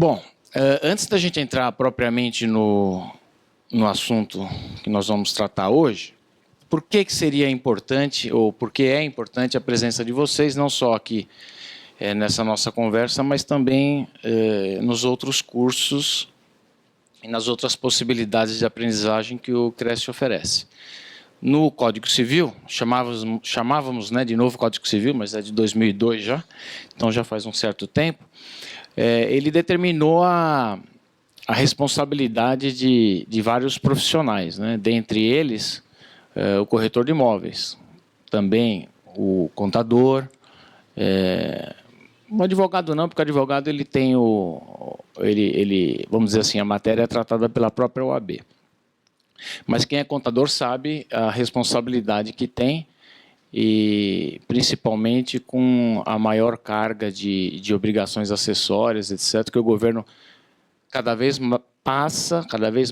Bom, antes da gente entrar propriamente no assunto que nós vamos tratar hoje, por que seria importante, ou por que é importante a presença de vocês, não só aqui nessa nossa conversa, mas também nos outros cursos e nas outras possibilidades de aprendizagem que o Cresce oferece. No Código Civil, chamávamos de novo Código Civil, mas é de 2002 já, então já faz um certo tempo, ele determinou a responsabilidade de vários profissionais, né? Dentre eles, o corretor de imóveis, também o contador, o advogado não, porque o advogado ele tem vamos dizer assim, a matéria é tratada pela própria OAB. Mas quem é contador sabe a responsabilidade que tem, e principalmente com a maior carga de obrigações acessórias, etc., que o governo cada vez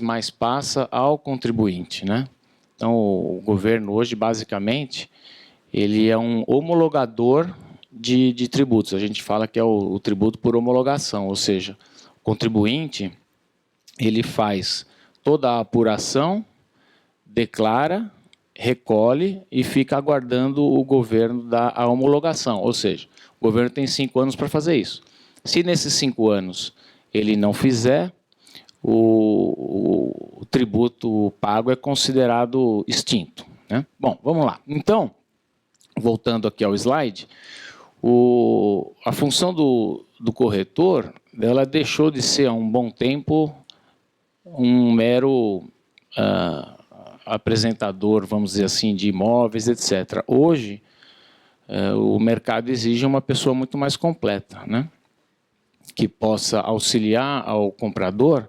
mais passa ao contribuinte, né? Então, o governo hoje, basicamente, ele é um homologador de tributos. A gente fala que é o tributo por homologação, ou seja, o contribuinte ele faz toda a apuração, declara, recolhe e fica aguardando o governo dar a homologação. Ou seja, o governo tem 5 anos para fazer isso. Se nesses 5 anos ele não fizer, o tributo pago é considerado extinto, né? Bom, vamos lá. Então, voltando aqui ao slide, a função do corretor, ela deixou de ser há um bom tempo um mero apresentador, vamos dizer assim, de imóveis, etc. Hoje, o mercado exige uma pessoa muito mais completa, né? Que possa auxiliar ao comprador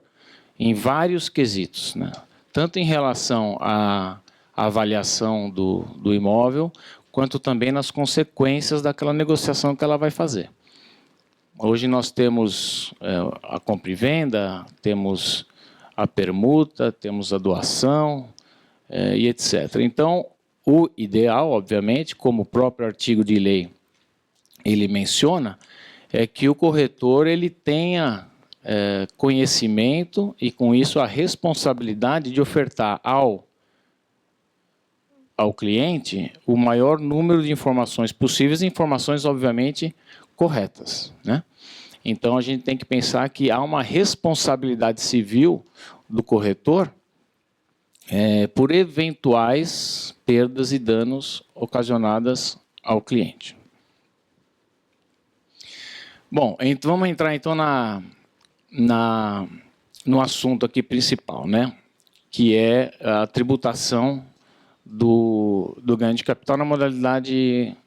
em vários quesitos, né? Tanto em relação à avaliação do imóvel, quanto também nas consequências daquela negociação que ela vai fazer. Hoje nós temos a compra e venda, temos a permuta, temos a doação e etc. Então, o ideal, obviamente, como o próprio artigo de lei ele menciona, é que o corretor ele tenha conhecimento e, com isso, a responsabilidade de ofertar ao cliente o maior número de informações possíveis, informações, obviamente, corretas, né? Então, a gente tem que pensar que há uma responsabilidade civil do corretor por eventuais perdas e danos ocasionadas ao cliente. Bom, então vamos entrar então no assunto aqui principal, né? Que é a tributação do ganho de capital na modalidade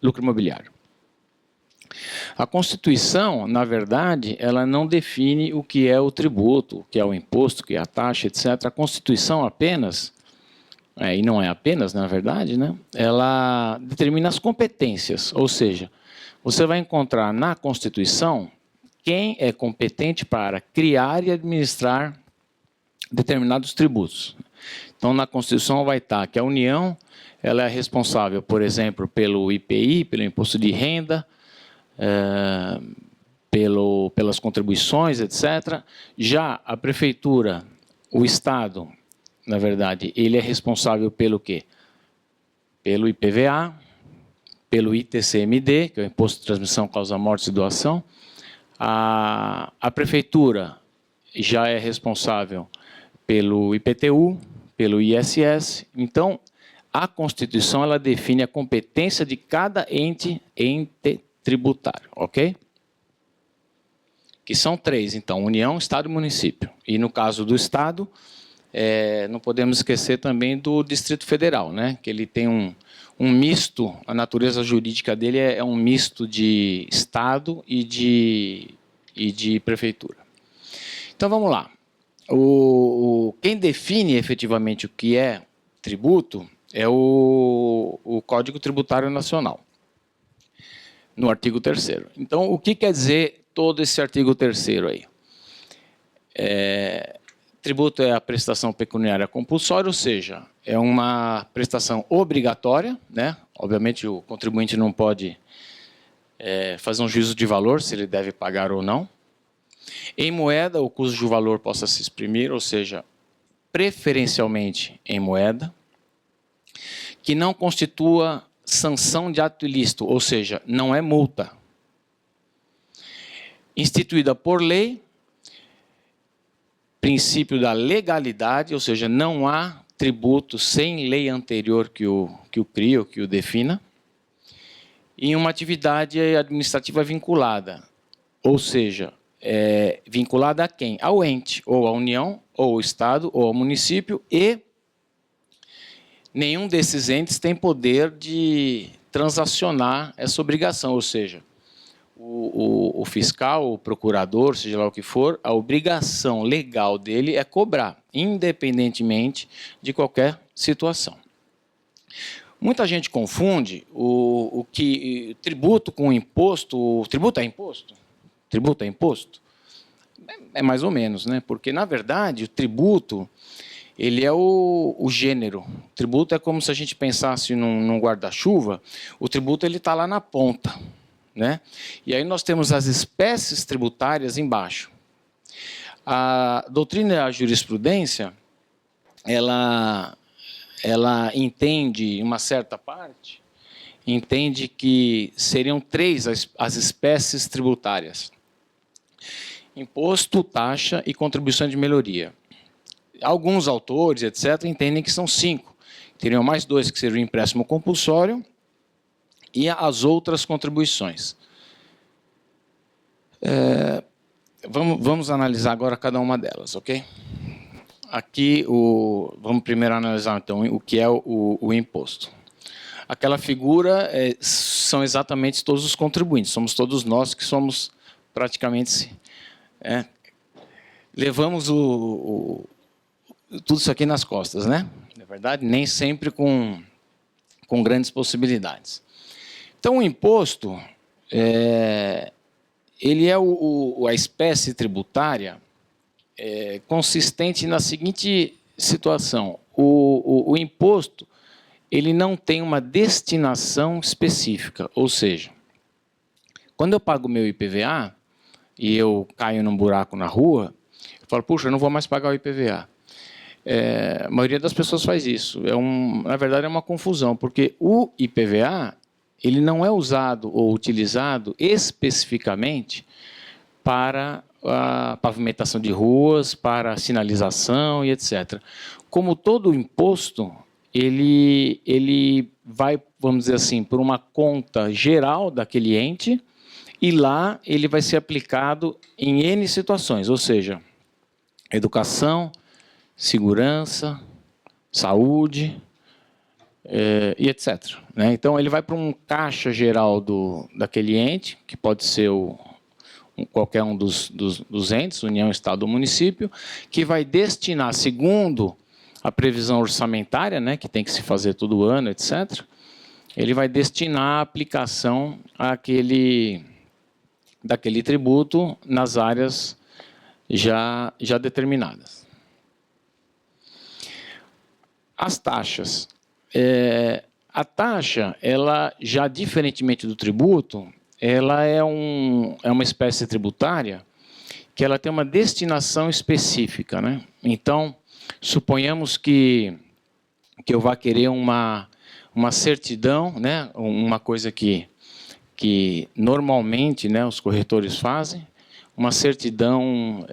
lucro imobiliário. A Constituição, na verdade, ela não define o que é o tributo, o que é o imposto, o que é a taxa, etc. A Constituição apenas, e não é apenas, na verdade, né? Ela determina as competências, ou seja, você vai encontrar na Constituição quem é competente para criar e administrar determinados tributos. Então, na Constituição vai estar que a União ela é responsável, por exemplo, pelo IPI, pelo Imposto de Renda, pelas contribuições, etc. Já a Prefeitura, o Estado, na verdade, ele é responsável pelo quê? Pelo IPVA, pelo ITCMD, que é o Imposto de Transmissão, Causa Mortes e Doação. A Prefeitura já é responsável pelo IPTU, pelo ISS. Então, a Constituição ela define a competência de cada ente tributário, ok? Que são 3, então, União, Estado e Município. E no caso do Estado, não podemos esquecer também do Distrito Federal, né? Que ele tem um misto, a natureza jurídica dele é um misto de Estado e de Prefeitura. Então, vamos lá. Quem define efetivamente o que é tributo é o Código Tributário Nacional, no artigo 3º. Então, o que quer dizer todo esse artigo 3º aí? Tributo é a prestação pecuniária compulsória, ou seja, é uma prestação obrigatória, né? Obviamente, o contribuinte não pode fazer um juízo de valor se ele deve pagar ou não. em moeda ou cujo valor possa se exprimir, ou seja, preferencialmente em moeda, que não constitua sanção de ato ilícito, ou seja, não é multa, instituída por lei, princípio da legalidade, ou seja, não há tributo sem lei anterior que o crie ou que o defina, e uma atividade administrativa vinculada, ou seja, vinculada a quem? Ao ente, ou à União, ou ao Estado, ou ao município, e nenhum desses entes tem poder de transacionar essa obrigação, ou seja, o fiscal, o procurador, seja lá o que for, a obrigação legal dele é cobrar, independentemente de qualquer situação. Muita gente confunde o tributo com imposto. O tributo é imposto? Tributo é imposto? É mais ou menos, né? Porque, na verdade, o tributo ele é o gênero. O tributo é como se a gente pensasse num guarda-chuva. O tributo está lá na ponta, né? E aí nós temos as espécies tributárias embaixo. A doutrina e a jurisprudência, ela entende, uma certa parte, entende que seriam 3 as espécies tributárias: imposto, taxa e contribuição de melhoria. Alguns autores, etc., entendem que são 5. Teriam mais 2, que seriam o empréstimo compulsório e as outras contribuições. Vamos analisar agora cada uma delas, ok? Aqui, vamos primeiro analisar, então, o que é o imposto. Aquela figura são exatamente todos os contribuintes, somos todos nós que somos praticamente... levamos tudo isso aqui nas costas, né? Na verdade, nem sempre com grandes possibilidades. Então, o imposto, ele é a espécie tributária consistente na seguinte situação: o imposto ele não tem uma destinação específica, ou seja, quando eu pago o meu IPVA e eu caio num buraco na rua, eu falo, puxa, eu não vou mais pagar o IPVA. A maioria das pessoas faz isso. Na verdade, é uma confusão, porque o IPVA ele não é usado ou utilizado especificamente para a pavimentação de ruas, para a sinalização e etc. Como todo imposto, ele vai, vamos dizer assim, por uma conta geral daquele ente, e lá ele vai ser aplicado em N situações, ou seja, educação, segurança, saúde, e etc. Né? Então, ele vai para um caixa geral daquele ente, que pode ser qualquer um dos entes, União, Estado ou município, que vai destinar, segundo a previsão orçamentária, né, que tem que se fazer todo ano, etc., ele vai destinar a aplicação daquele tributo nas áreas já determinadas. As taxas. A taxa, ela já diferentemente do tributo, ela é uma espécie tributária que ela tem uma destinação específica, né? Então, suponhamos que eu vá querer uma certidão, né? Uma coisa que normalmente, né, os corretores fazem, uma certidão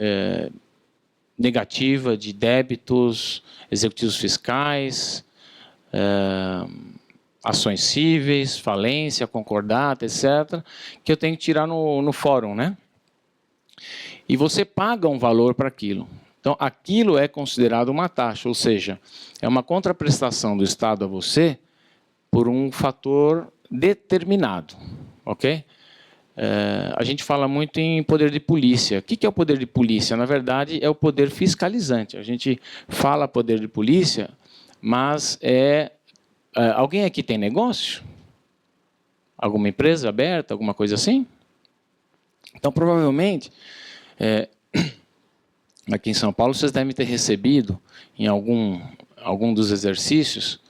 negativa de débitos, executivos fiscais, ações cíveis, falência, concordata, etc., que eu tenho que tirar no fórum, né? E você paga um valor para aquilo. Então, aquilo é considerado uma taxa, ou seja, é uma contraprestação do Estado a você por um fator determinado, ok? A gente fala muito em poder de polícia. O que é o poder de polícia? Na verdade, é o poder fiscalizante. A gente fala poder de polícia, mas alguém aqui tem negócio? Alguma empresa aberta, alguma coisa assim? Então, provavelmente, aqui em São Paulo, vocês devem ter recebido, em algum dos exercícios,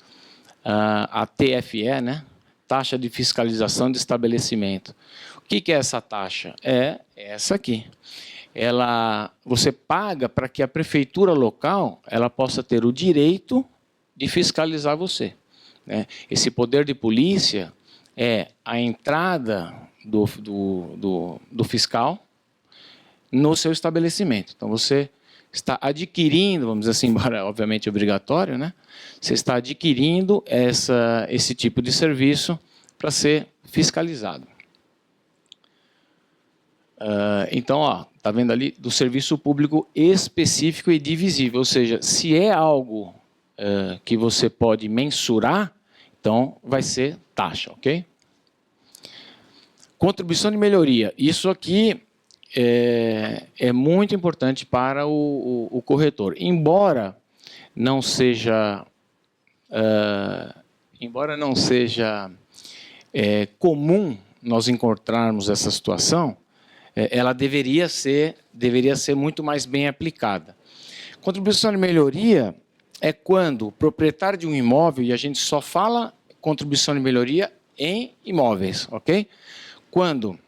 a TFE, né? Taxa de Fiscalização de Estabelecimento. O que é essa taxa? É essa aqui. você paga para que a prefeitura local ela possa ter o direito de fiscalizar você, né? Esse poder de polícia é a entrada do fiscal no seu estabelecimento. Então, você está adquirindo, vamos dizer assim, embora obviamente obrigatório, né? Você está adquirindo esse tipo de serviço para ser fiscalizado. Então, ó, tá vendo ali do serviço público específico e divisível, ou seja, se é algo que você pode mensurar, então vai ser taxa, ok? Contribuição de melhoria. Isso aqui é muito importante para o corretor. Embora não seja comum nós encontrarmos essa situação, ela deveria ser muito mais bem aplicada. Contribuição de melhoria é quando o proprietário de um imóvel, e a gente só fala contribuição de melhoria em imóveis, ok? Quando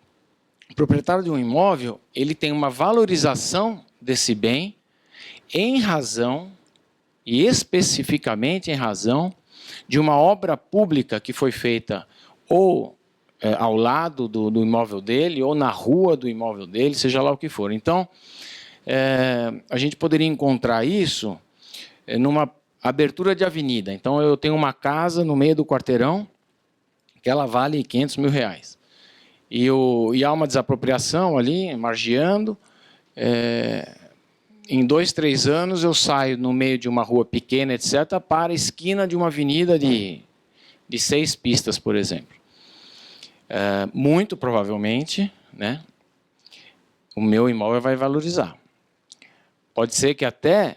o proprietário de um imóvel, ele tem uma valorização desse bem em razão, e especificamente em razão, de uma obra pública que foi feita ou ao lado do imóvel dele, ou na rua do imóvel dele, seja lá o que for. Então, a gente poderia encontrar isso numa abertura de avenida. Então, eu tenho uma casa no meio do quarteirão, que ela vale R$500 mil. E há uma desapropriação ali, margeando. Em 2, 3 anos, eu saio no meio de uma rua pequena, etc., para a esquina de uma avenida de 6 pistas, por exemplo. Muito provavelmente, né, o meu imóvel vai valorizar. Pode ser que até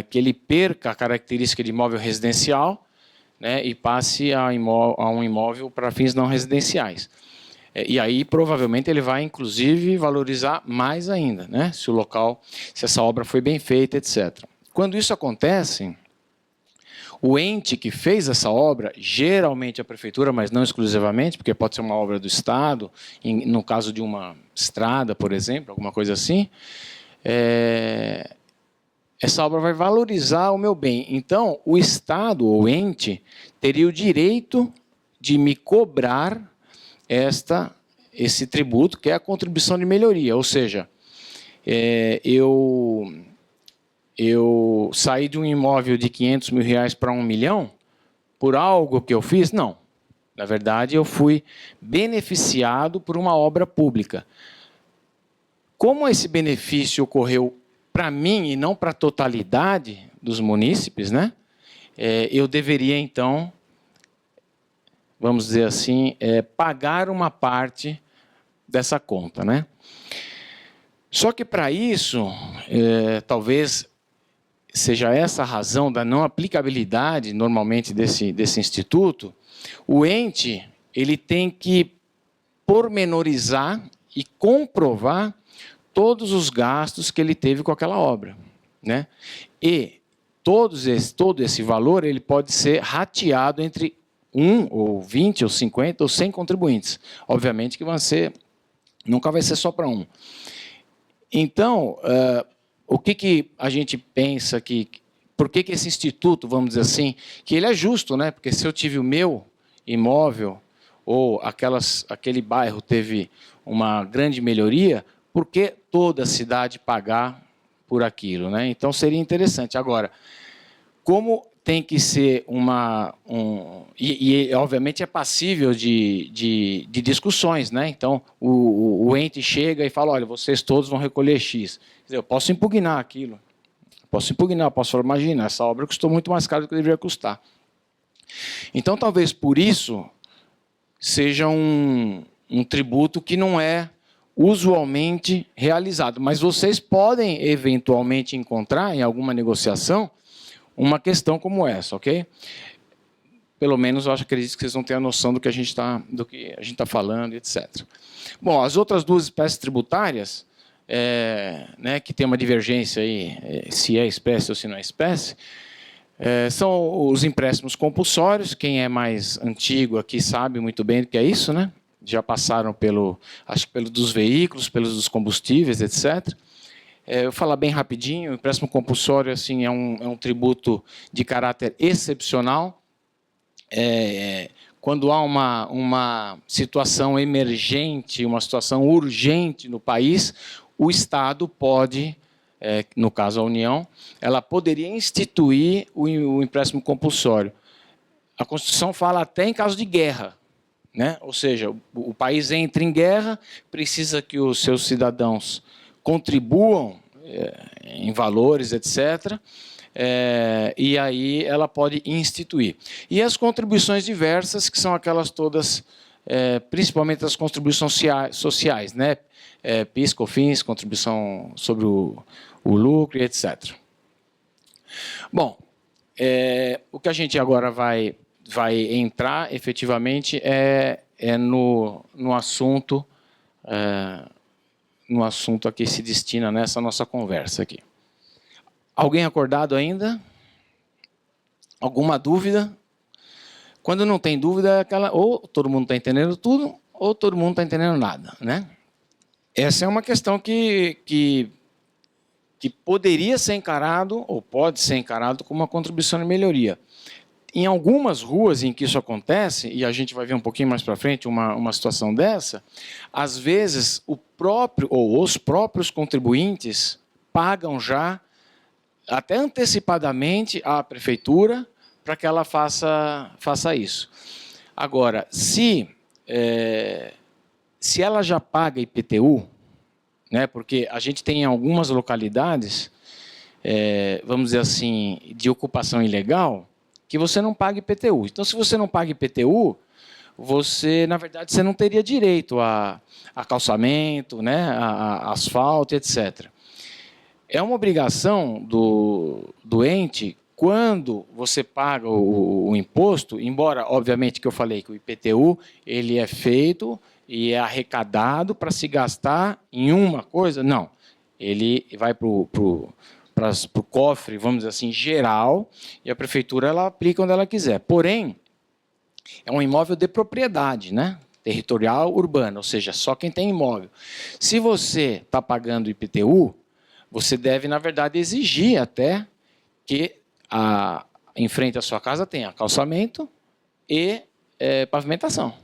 que ele perca a característica de imóvel residencial, né, e passe a um imóvel para fins não residenciais. E aí, provavelmente, ele vai, inclusive, valorizar mais ainda, né, se o local, se essa obra foi bem feita, etc. Quando isso acontece, o ente que fez essa obra, geralmente a prefeitura, mas não exclusivamente, porque pode ser uma obra do Estado, no caso de uma estrada, por exemplo, alguma coisa assim, essa obra vai valorizar o meu bem. Então, o Estado ou ente teria o direito de me cobrar esse tributo, que é a contribuição de melhoria. Ou seja, eu saí de um imóvel de R$500 mil para R$1 milhão por algo que eu fiz? Não. Na verdade, eu fui beneficiado por uma obra pública. Como esse benefício ocorreu para mim e não para a totalidade dos munícipes, né, eu deveria, então, vamos dizer assim, pagar uma parte dessa conta, né? Só que para isso, talvez seja essa a razão da não aplicabilidade, normalmente, desse instituto, o ente ele tem que pormenorizar e comprovar todos os gastos que ele teve com aquela obra, né? E todo esse valor ele pode ser rateado entre 1, ou 20, ou 50, ou 100 contribuintes. Obviamente que nunca vai ser só para um. Então, o que a gente pensa por que esse instituto, vamos dizer assim, que ele é justo, né? Porque se eu tive o meu imóvel, ou aquele bairro teve uma grande melhoria, por que toda a cidade pagar por aquilo, né? Então, seria interessante. Agora, como tem que ser obviamente é passível de discussões, né? Então, o ente chega e fala, olha, vocês todos vão recolher X. Quer dizer, eu posso impugnar aquilo. Posso falar, imagina, essa obra custou muito mais caro do que deveria custar. Então, talvez por isso seja um tributo que não é usualmente realizado. Mas vocês podem, eventualmente, encontrar em alguma negociação uma questão como essa, ok? Pelo menos eu acredito que vocês vão ter a noção do que a gente está falando, etc. Bom, as outras duas espécies tributárias, né, que tem uma divergência aí, se é espécie ou se não é espécie, são os empréstimos compulsórios. Quem é mais antigo aqui sabe muito bem do que é isso, né? Já passaram acho que pelo dos veículos, pelos dos combustíveis, etc. Eu vou falar bem rapidinho. O empréstimo compulsório assim, é um tributo de caráter excepcional. Quando há uma situação emergente, uma situação urgente no país, o Estado pode, no caso a União, ela poderia instituir o empréstimo compulsório. A Constituição fala até em caso de guerra, né? Ou seja, o país entra em guerra, precisa que os seus cidadãos contribuam em valores, etc., e aí ela pode instituir. E as contribuições diversas, que são aquelas todas, principalmente as contribuições sociais, né? PIS, COFINS, contribuição sobre o lucro, etc. Bom, o que a gente agora vai entrar, efetivamente, no assunto a que se destina nessa nossa conversa aqui. Alguém acordado ainda? Alguma dúvida? Quando não tem dúvida, é aquela, ou todo mundo está entendendo tudo, ou todo mundo está entendendo nada, né? Essa é uma questão que poderia ser encarado, ou pode ser encarado, como uma contribuição de melhoria. Em algumas ruas em que isso acontece, e a gente vai ver um pouquinho mais para frente uma situação dessa, às vezes o próprio ou os próprios contribuintes pagam já até antecipadamente à prefeitura para que ela faça isso. Agora, se ela já paga IPTU, né, porque a gente tem algumas localidades, vamos dizer assim, de ocupação ilegal, que você não paga IPTU. Então, se você não paga IPTU, você, na verdade, você não teria direito a calçamento, né, a asfalto, etc. É uma obrigação do ente, quando você paga o imposto, embora, obviamente, que eu falei que o IPTU ele é feito e é arrecadado para se gastar em uma coisa, não. Ele vai para o cofre, vamos dizer assim, geral, e a prefeitura ela aplica onde ela quiser. Porém, é um imóvel de propriedade, né? Territorial urbana, ou seja, só quem tem imóvel. Se você está pagando IPTU, você deve, na verdade, exigir até que em frente à sua casa tenha calçamento e pavimentação,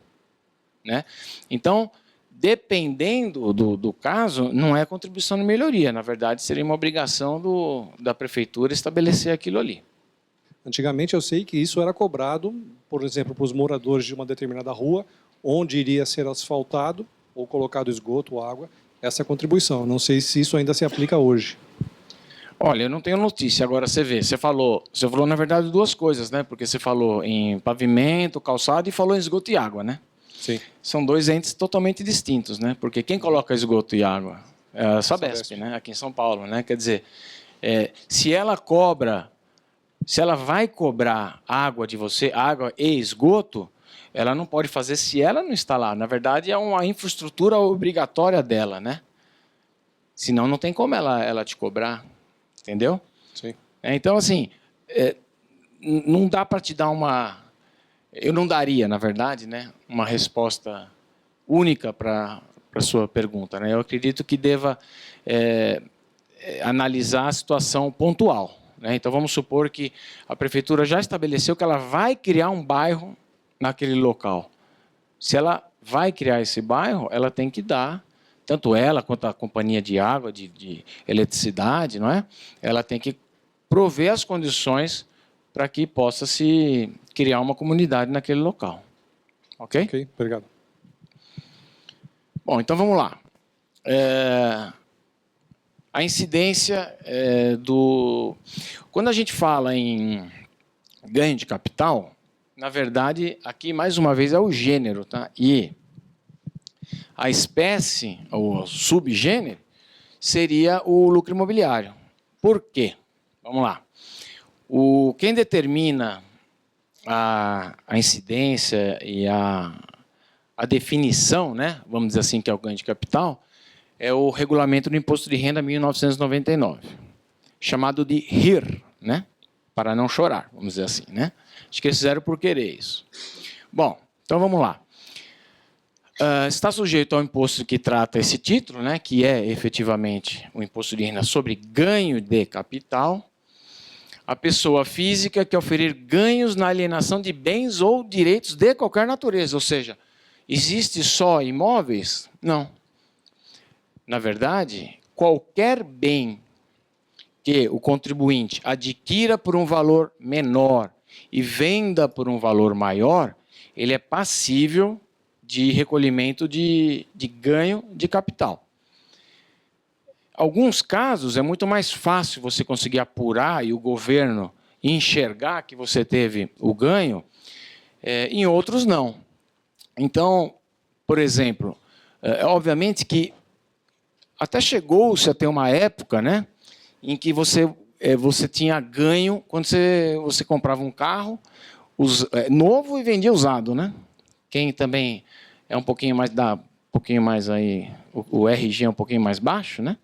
né? Então, dependendo do caso, não é contribuição de melhoria. Na verdade, seria uma obrigação da prefeitura estabelecer aquilo ali. Antigamente eu sei que isso era cobrado, por exemplo, para os moradores de uma determinada rua, onde iria ser asfaltado ou colocado esgoto ou água, essa contribuição. Não sei se isso ainda se aplica hoje. Olha, eu não tenho notícia. Agora, você falou, na verdade, duas coisas, né? Porque você falou em pavimento, calçado e falou em esgoto e água, né? Sim. São dois entes totalmente distintos, né? Porque quem coloca esgoto e água é a Sabesp, né? Aqui em São Paulo, né? Quer dizer, se ela vai cobrar água de você, água e esgoto, ela não pode fazer se ela não está lá. Na verdade, é uma infraestrutura obrigatória dela, né? Senão não tem como ela te cobrar, entendeu? Sim. Então, assim, não dá para te dar eu não daria, na verdade, né, uma resposta única para a sua pergunta, né? Eu acredito que deva analisar a situação pontual, né? Então, vamos supor que a prefeitura já estabeleceu que ela vai criar um bairro naquele local. Se ela vai criar esse bairro, ela tem que dar, tanto ela quanto a companhia de água, de eletricidade, não é? Ela tem que prover as condições para que possa se criar uma comunidade naquele local. Ok? Ok, obrigado. Bom, então vamos lá. A incidência Quando a gente fala em ganho de capital, na verdade, aqui mais uma vez é o gênero, tá? E a espécie, ou subgênero, seria o lucro imobiliário. Por quê? Vamos lá. Quem determina a incidência e a definição, né, vamos dizer assim, que é o ganho de capital, é o Regulamento do Imposto de Renda 1999, chamado de RIR, né, para não chorar, vamos dizer assim, né? Acho que eles fizeram por querer isso. Bom, então vamos lá. Está sujeito ao imposto que trata esse título, né, que é efetivamente o imposto de renda sobre ganho de capital. A pessoa física que oferir ganhos na alienação de bens ou direitos de qualquer natureza. Ou seja, existe só imóveis? Não. Na verdade, qualquer bem que o contribuinte adquira por um valor menor e venda por um valor maior, ele é passível de recolhimento de ganho de capital. Alguns casos é muito mais fácil você conseguir apurar e o governo enxergar que você teve o ganho, em outros não. Então, por exemplo, obviamente que até chegou-se a ter uma época, né, em que você tinha ganho quando você comprava um carro novo e vendia usado, né? Quem também é um pouquinho mais aí, o RG é um pouquinho mais baixo, né?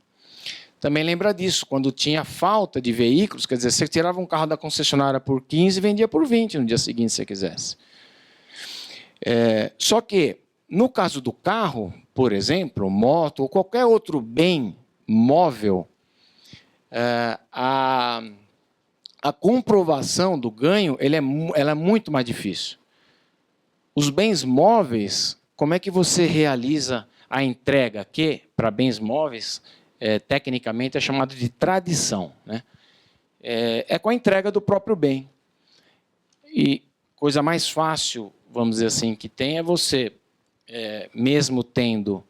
Também lembra disso, quando tinha falta de veículos, quer dizer, você tirava um carro da concessionária por 15 e vendia por 20 no dia seguinte, se você quisesse. Só que, no caso do carro, por exemplo, moto ou qualquer outro bem móvel, a comprovação do ganho ela é muito mais difícil. Os bens móveis, como é que você realiza a entrega? Que, para bens móveis, tecnicamente é chamado de tradição, né? É com a entrega do próprio bem. E coisa mais fácil, vamos dizer assim, que tem é você, mesmo tendo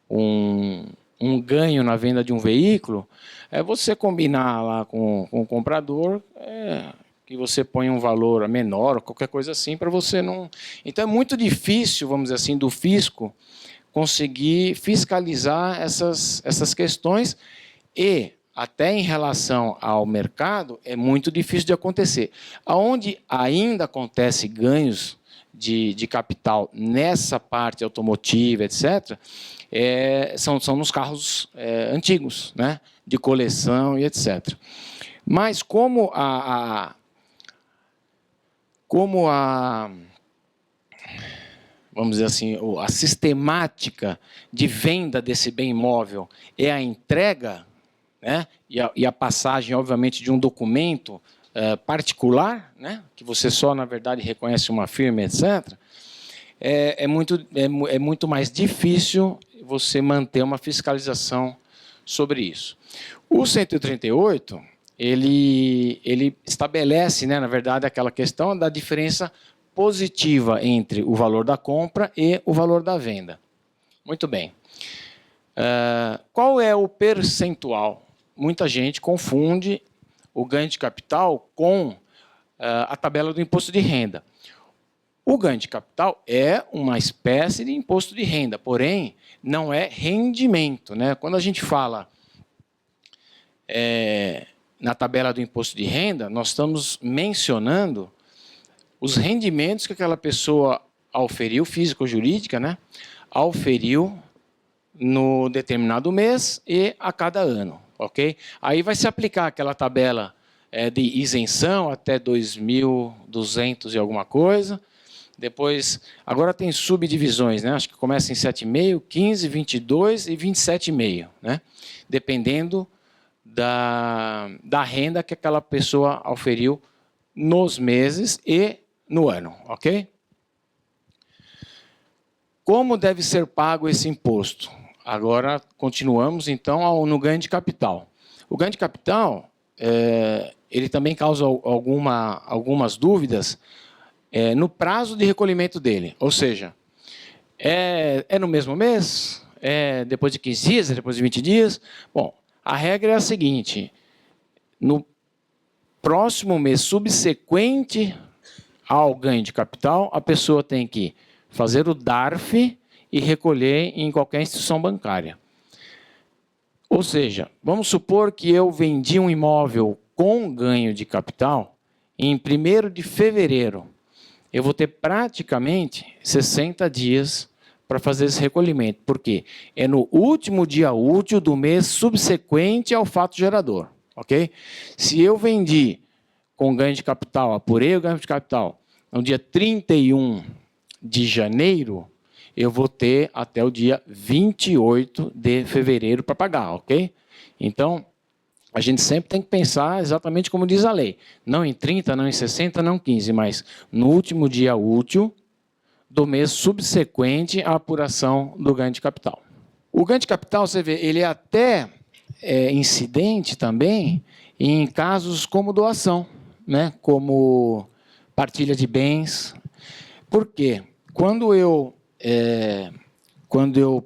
um ganho na venda de um veículo, é você combinar lá com o comprador que você põe um valor menor ou qualquer coisa assim para você não... Então é muito difícil, vamos dizer assim, do fisco conseguir fiscalizar essas questões e até em relação ao mercado é muito difícil de acontecer. Aonde ainda acontece ganhos de capital nessa parte automotiva, etc., são nos carros antigos, né, de coleção e etc. Mas como vamos dizer assim, a sistemática de venda desse bem imóvel é a entrega, né, e a passagem, obviamente, de um documento particular, né, que você só, na verdade, reconhece uma firma, etc., é muito mais difícil você manter uma fiscalização sobre isso. O 138, ele estabelece, né, na verdade, aquela questão da diferença positiva entre o valor da compra e o valor da venda. Muito bem. Qual é o percentual? Muita gente confunde o ganho de capital com a tabela do imposto de renda. O ganho de capital é uma espécie de imposto de renda, porém, não é rendimento, né? Quando a gente fala na tabela do imposto de renda, nós estamos mencionando os rendimentos que aquela pessoa auferiu, física ou jurídica, né? Auferiu no determinado mês e a cada ano, ok? Aí vai se aplicar aquela tabela de isenção até 2.200 e alguma coisa. Depois, agora tem subdivisões, né? Acho que começa em 7,5, 15, 22 e 27,5, né? Dependendo da renda que aquela pessoa auferiu nos meses e no ano, ok? Como deve ser pago esse imposto? Agora, continuamos, então, no ganho de capital. O ganho de capital, ele também causa algumas dúvidas no prazo de recolhimento dele. Ou seja, é no mesmo mês? É depois de 15 dias? É depois de 20 dias? Bom, a regra é a seguinte: no próximo mês subsequente ao ganho de capital, a pessoa tem que fazer o DARF e recolher em qualquer instituição bancária. Ou seja, vamos supor que eu vendi um imóvel com ganho de capital em 1º de fevereiro. Eu vou ter praticamente 60 dias para fazer esse recolhimento. Por quê? É no último dia útil do mês subsequente ao fato gerador. Ok? Se eu vendi com ganho de capital, apurei o ganho de capital, no dia 31 de janeiro, eu vou ter até o dia 28 de fevereiro para pagar, ok? Então, a gente sempre tem que pensar exatamente como diz a lei. Não em 30, não em 60, não em 15, mas no último dia útil do mês subsequente à apuração do ganho de capital. O ganho de capital, você vê, ele é até incidente também em casos como doação, né? Como partilha de bens. Por quê? Quando eu,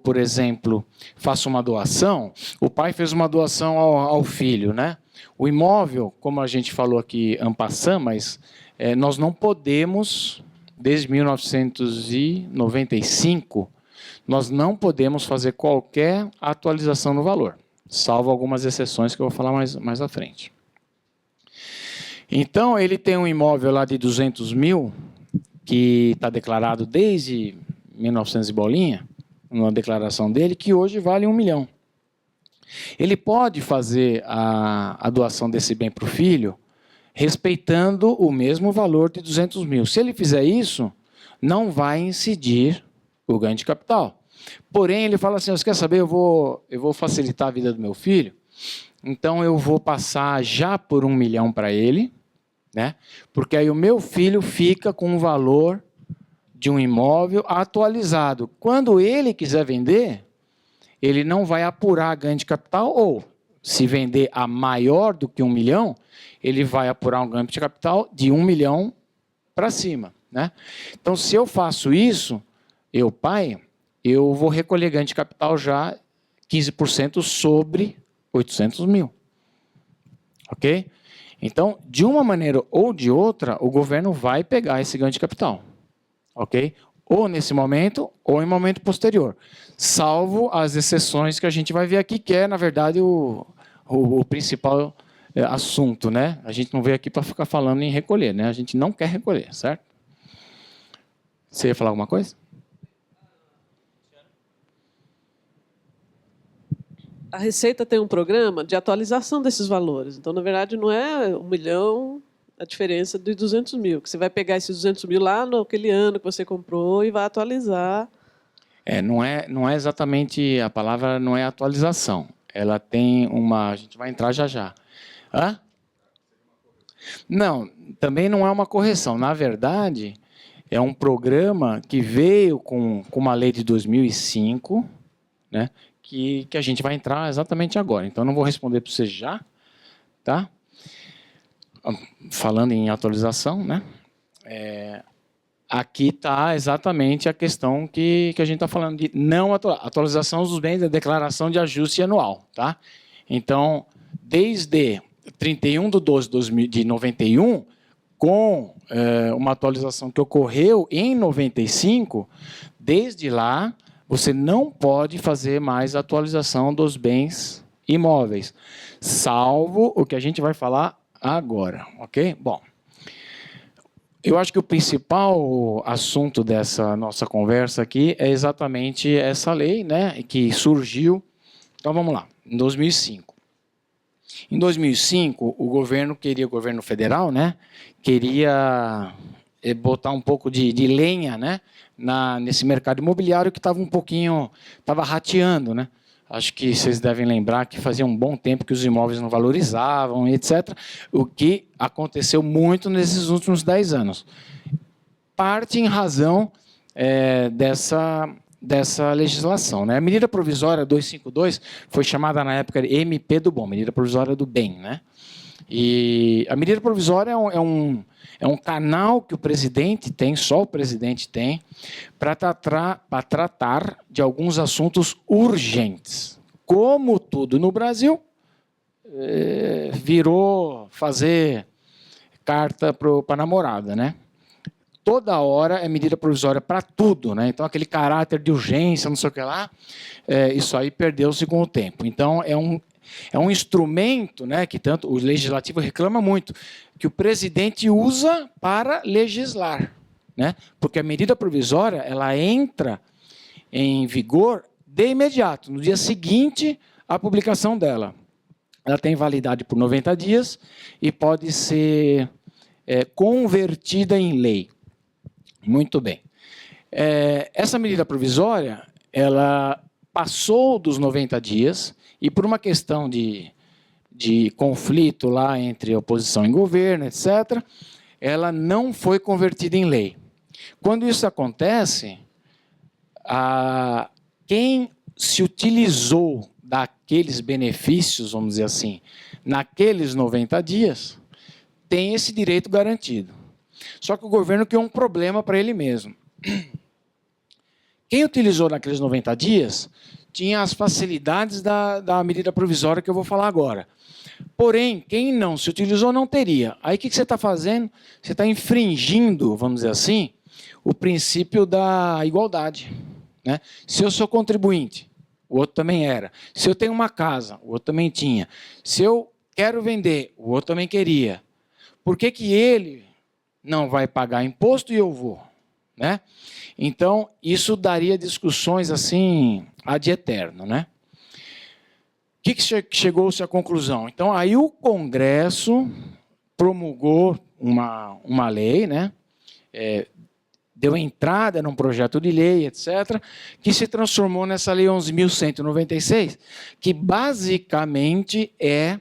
por exemplo, faço uma doação, o pai fez uma doação ao filho, né? O imóvel, como a gente falou aqui en passant, mas nós não podemos, desde 1995, nós não podemos fazer qualquer atualização no valor, salvo algumas exceções que eu vou falar mais à frente. Então, ele tem um imóvel lá de 200 mil, que está declarado desde 1900 e bolinha, uma declaração dele, que hoje vale 1 milhão. Ele pode fazer a doação desse bem para o filho, respeitando o mesmo valor de 200 mil. Se ele fizer isso, não vai incidir o ganho de capital. Porém, ele fala assim, você quer saber, eu vou facilitar a vida do meu filho, então eu vou passar já por 1 milhão para ele, né? Porque aí o meu filho fica com o valor de um imóvel atualizado. Quando ele quiser vender, ele não vai apurar ganho de capital, ou se vender a maior do que 1 milhão, ele vai apurar um ganho de capital de 1 milhão para cima, né? Então, se eu faço isso, eu, pai, eu vou recolher ganho de capital já 15% sobre 800 mil. Ok? Então, de uma maneira ou de outra, o governo vai pegar esse ganho de capital. Ok? Ou nesse momento, ou em momento posterior. Salvo as exceções que a gente vai ver aqui, que é, na verdade, o principal assunto, né? A gente não veio aqui para ficar falando em recolher, né? A gente não quer recolher, certo? Você ia falar alguma coisa? A Receita tem um programa de atualização desses valores. Então, na verdade, não é 1 milhão a diferença de 200 mil, que você vai pegar esses 200 mil lá naquele ano que você comprou e vai atualizar. Não é exatamente, a palavra não é atualização. Ela tem uma... A gente vai entrar já já. Hã? Não, também não é uma correção. Na verdade, é um programa que veio com uma lei de 2005, né? Que a gente vai entrar exatamente agora. Então, não vou responder para você já, tá? Falando em atualização, né? Aqui está exatamente a questão que a gente está falando de não atualização dos bens da declaração de ajuste anual, tá? Então, desde 31/12 de 91, com uma atualização que ocorreu em 95, desde lá, você não pode fazer mais atualização dos bens imóveis, salvo o que a gente vai falar agora, ok? Bom, eu acho que o principal assunto dessa nossa conversa aqui é exatamente essa lei, né, que surgiu. Então, vamos lá, em 2005. Em 2005, o governo federal, né, queria botar um pouco de lenha, né, nesse mercado imobiliário que estava rateando, né? Acho que vocês devem lembrar que fazia um bom tempo que os imóveis não valorizavam, etc. O que aconteceu muito nesses últimos 10 anos. Parte em razão dessa legislação, né? A medida provisória 252 foi chamada na época de MP do Bom, medida provisória do bem, né? E a medida provisória é um canal que o presidente tem, só o presidente tem, para tratar de alguns assuntos urgentes. Como tudo no Brasil, virou fazer carta para a namorada, né? Toda hora é medida provisória para tudo, né? Então, aquele caráter de urgência, não sei o que lá, isso aí perdeu-se com o tempo. Então, é um instrumento, né, que tanto o legislativo reclama muito, que o presidente usa para legislar, né? Porque a medida provisória ela entra em vigor de imediato, no dia seguinte à publicação dela. Ela tem validade por 90 dias e pode ser convertida em lei. Muito bem. Essa medida provisória, ela passou dos 90 dias e por uma questão de conflito lá entre oposição e governo, etc., ela não foi convertida em lei. Quando isso acontece, quem se utilizou daqueles benefícios, vamos dizer assim, naqueles 90 dias, tem esse direito garantido. Só que o governo criou um problema para ele mesmo. Quem utilizou naqueles 90 dias tinha as facilidades da medida provisória que eu vou falar agora. Porém, quem não se utilizou não teria. Aí o que você está fazendo? Você está infringindo, vamos dizer assim, o princípio da igualdade, né? Se eu sou contribuinte, o outro também era. Se eu tenho uma casa, o outro também tinha. Se eu quero vender, o outro também queria. Por que ele não vai pagar imposto e eu vou, né? Então, isso daria discussões assim ad eterno, né? O que chegou-se à conclusão? Então, aí o Congresso promulgou uma lei, né? Deu entrada num projeto de lei, etc., que se transformou nessa Lei 11.196, que basicamente é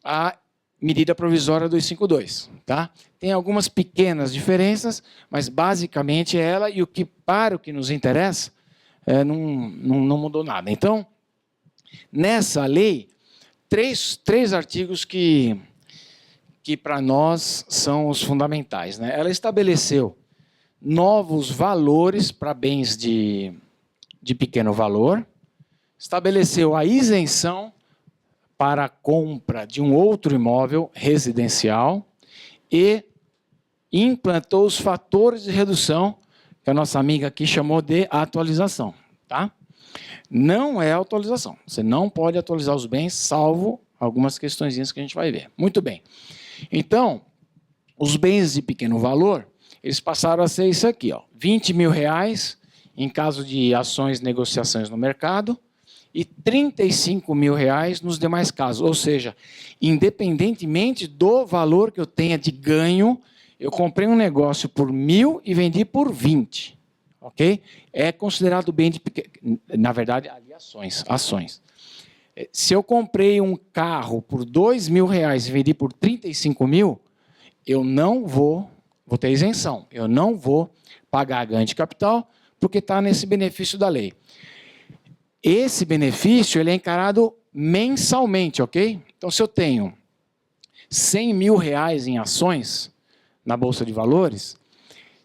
a medida provisória 252. Tá? Tem algumas pequenas diferenças, mas basicamente é ela, e para o que nos interessa, não mudou nada. Então, nessa lei, três artigos que para nós são os fundamentais, né? Ela estabeleceu novos valores para bens de pequeno valor, estabeleceu a isenção para a compra de um outro imóvel residencial e implantou os fatores de redução, que a nossa amiga aqui chamou de atualização. Tá? Não é atualização. Você não pode atualizar os bens, salvo algumas questõezinhas que a gente vai ver. Muito bem. Então, os bens de pequeno valor, eles passaram a ser isso aqui, ó, R$20 mil em caso de ações, negociações no mercado, e R$35 mil nos demais casos. Ou seja, independentemente do valor que eu tenha de ganho, eu comprei um negócio por 1.000 e vendi por 20. Ok? É considerado bem de pequeno. Na verdade, ali ações. Se eu comprei um carro por R$2 mil e vendi por 35 mil, eu não vou ter isenção. Eu não vou pagar ganho de capital, porque está nesse benefício da lei. Esse benefício ele é encarado mensalmente, ok? Então, se eu tenho R$100 mil em ações na Bolsa de Valores,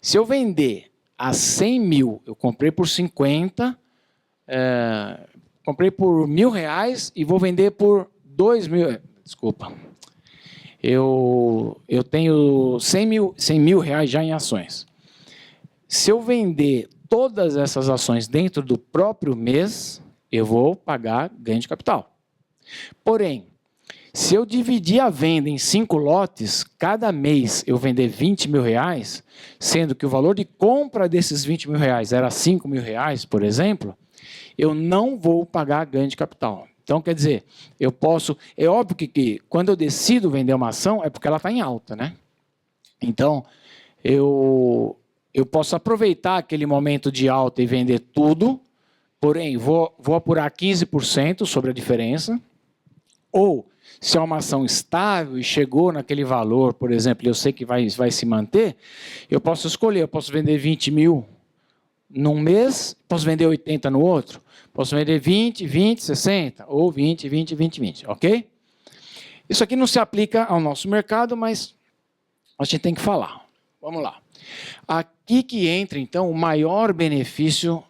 se eu vender a 100 mil, eu comprei por 50, comprei por R$1.000 e vou vender por 2 mil. Desculpa. Eu tenho 100 mil já em ações. Se eu vender todas essas ações dentro do próprio mês, eu vou pagar ganho de capital. Porém, se eu dividir a venda em 5 lotes, cada mês eu vender R$20 mil, sendo que o valor de compra desses R$20 mil era R$5 mil, por exemplo, eu não vou pagar ganho de capital. Então, quer dizer, eu posso... É óbvio que quando eu decido vender uma ação, é porque ela está em alta, né? Então, eu posso aproveitar aquele momento de alta e vender tudo, porém, vou apurar 15% sobre a diferença, ou, se é uma ação estável e chegou naquele valor, por exemplo, eu sei que vai se manter, eu posso escolher, eu posso vender 20 mil num mês, posso vender 80 no outro, posso vender 20, 20, 60, ou 20, 20, 20, 20, ok? Isso aqui não se aplica ao nosso mercado, mas a gente tem que falar. Vamos lá. Aqui que entra, então, o maior benefício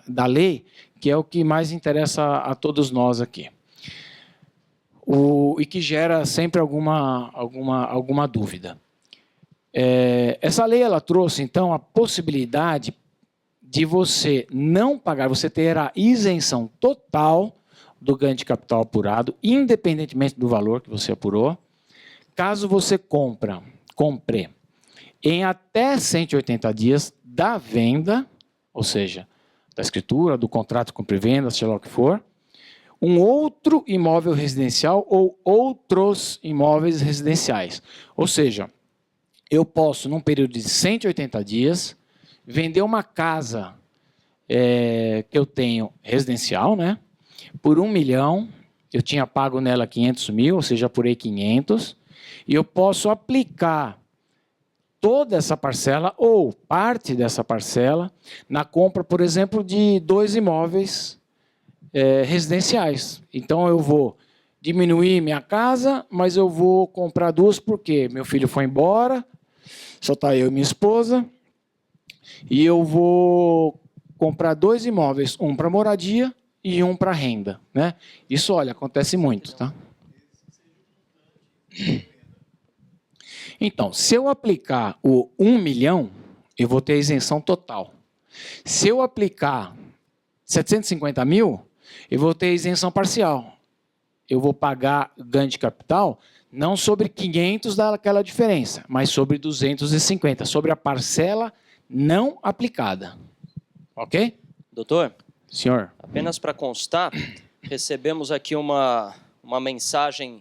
da lei, que é o que mais interessa a todos nós aqui. E que gera sempre alguma dúvida. Essa lei ela trouxe, então, a possibilidade de você não pagar, você ter a isenção total do ganho de capital apurado, independentemente do valor que você apurou, caso você compre em até 180 dias da venda, ou seja, da escritura, do contrato de compra e venda, seja lá o que for, um outro imóvel residencial ou outros imóveis residenciais. Ou seja, eu posso, num período de 180 dias, vender uma casa que eu tenho residencial, né? Por 1 milhão, eu tinha pago nela 500 mil, ou seja, apurei 500, e eu posso aplicar toda essa parcela ou parte dessa parcela na compra, por exemplo, de 2 imóveis residenciais. Então, eu vou diminuir minha casa, mas eu vou comprar 2 porque meu filho foi embora, só está eu e minha esposa, e eu vou comprar 2 imóveis, um para moradia e um para renda, né? Isso, olha, acontece muito, tá? Então, se eu aplicar o 1 milhão, eu vou ter a isenção total. Se eu aplicar 750 mil, eu vou ter a isenção parcial. Eu vou pagar ganho de capital não sobre 500 daquela diferença, mas sobre 250, sobre a parcela não aplicada. Ok? Doutor, Senhor. apenas para constar, recebemos aqui uma mensagem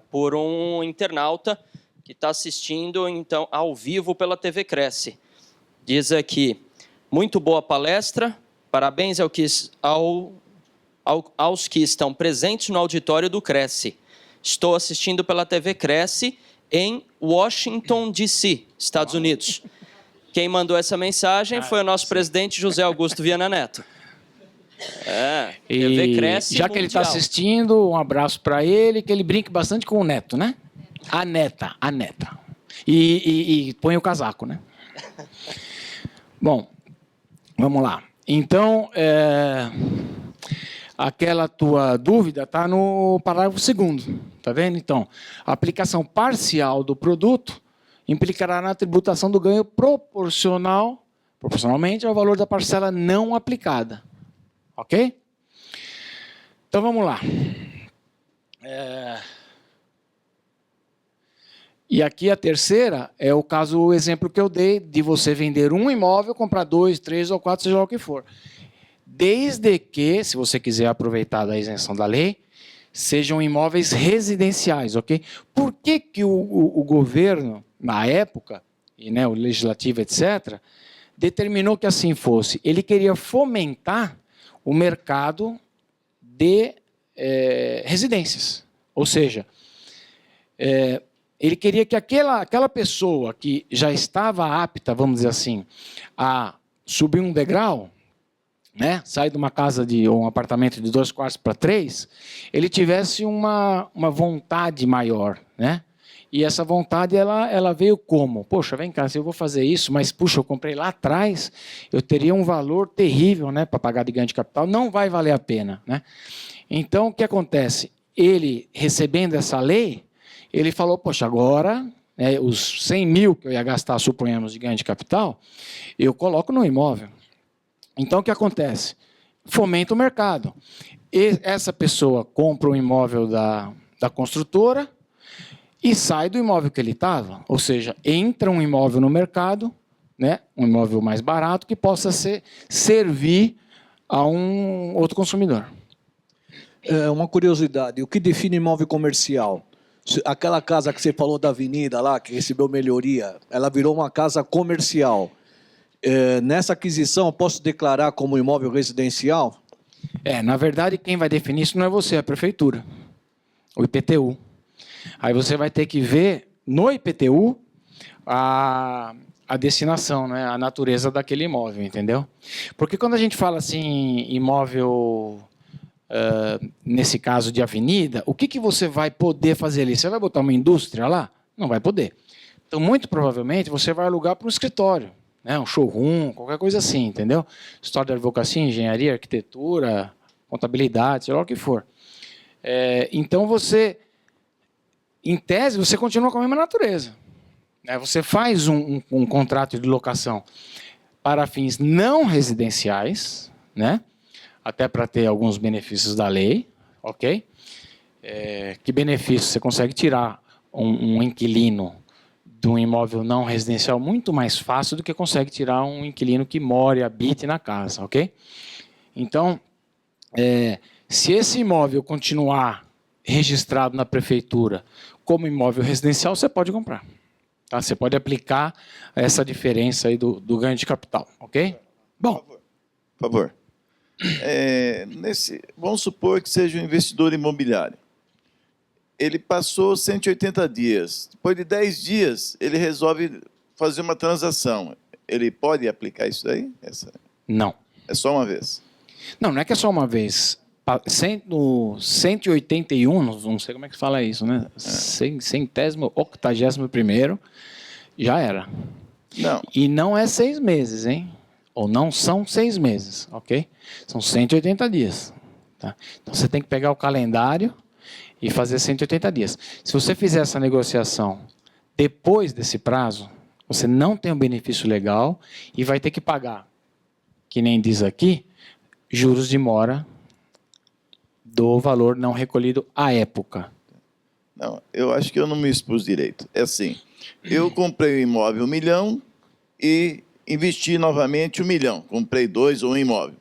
por um internauta que está assistindo então ao vivo pela TV Cresce. Diz aqui, muito boa palestra, parabéns aos que estão presentes no auditório do Cresce. Estou assistindo pela TV Cresce em Washington, D.C., Estados Unidos. Quem mandou essa mensagem foi o nosso presidente José Augusto Viana Neto. TV Cresce já que ele está assistindo, um abraço para ele, que ele brinque bastante com o neto, né? A neta. E põe o casaco, né? Bom, vamos lá. Então, aquela tua dúvida está no parágrafo 2º, tá vendo? Então, a aplicação parcial do produto implicará na tributação do ganho proporcionalmente ao valor da parcela não aplicada. Ok? Então, vamos lá. E aqui a terceira é o exemplo que eu dei de você vender um imóvel, comprar 2, 3 ou 4, seja lá o que for. Desde que, se você quiser aproveitar da isenção da lei, sejam imóveis residenciais, ok? Por que o governo, na época, e, né, o legislativo, etc., determinou que assim fosse? Ele queria fomentar o mercado de residências. Ou seja, ele queria que aquela pessoa que já estava apta, vamos dizer assim, a subir um degrau, né, sair de uma casa ou um apartamento de 2 quartos para 3, ele tivesse uma vontade maior, né? E essa vontade ela veio como? Poxa, vem cá, se eu vou fazer isso, mas puxa, eu comprei lá atrás, eu teria um valor terrível, né, para pagar de ganho de capital, não vai valer a pena, né? Então, o que acontece? Ele, recebendo essa lei, ele falou, poxa, agora, né, os 100 mil que eu ia gastar, suponhamos, de ganho de capital, eu coloco no imóvel. Então, o que acontece? Fomenta o mercado. E essa pessoa compra um imóvel da construtora e sai do imóvel que ele estava. Ou seja, entra um imóvel no mercado, né, um imóvel mais barato, que possa servir a um outro consumidor. Uma curiosidade, o que define imóvel comercial? Aquela casa que você falou da avenida lá, que recebeu melhoria, ela virou uma casa comercial. Nessa aquisição, eu posso declarar como imóvel residencial? Na verdade, quem vai definir isso não é você, é a prefeitura, o IPTU. Aí você vai ter que ver no IPTU a destinação, né, a natureza daquele imóvel, entendeu? Porque quando a gente fala assim, imóvel, nesse caso de avenida, o que você vai poder fazer ali? Você vai botar uma indústria lá? Não vai poder. Então, muito provavelmente, você vai alugar para um escritório, né, um showroom, qualquer coisa assim, entendeu? História de advocacia, engenharia, arquitetura, contabilidade, sei lá o que for. Então, você, em tese, você continua com a mesma natureza. Você faz um contrato de locação para fins não residenciais, né? Até para ter alguns benefícios da lei, ok? Que benefício? Você consegue tirar um inquilino de um imóvel não residencial muito mais fácil do que consegue tirar um inquilino que mora e habite na casa, ok? Então, se esse imóvel continuar registrado na prefeitura como imóvel residencial, você pode comprar. Tá? Você pode aplicar essa diferença aí do ganho de capital, ok? Bom, Por favor. Vamos supor que seja um investidor imobiliário. Ele passou 180 dias. Depois de 10 dias, ele resolve fazer uma transação. Ele pode aplicar isso aí? não. É só uma vez. Não é que é só uma vez. No 181, não sei como é que fala isso, né? Centésimo, 81º, já era. Não. E não é 6 meses, hein? Ou não são 6 meses, ok? São 180 dias. Tá? Então você tem que pegar o calendário e fazer 180 dias. Se você fizer essa negociação depois desse prazo, você não tem um benefício legal e vai ter que pagar, que nem diz aqui, juros de mora do valor não recolhido à época. Não, eu acho que eu não me expus direito. É assim, eu comprei um imóvel 1 milhão e investi novamente 1 milhão. Comprei 2 ou um imóvel.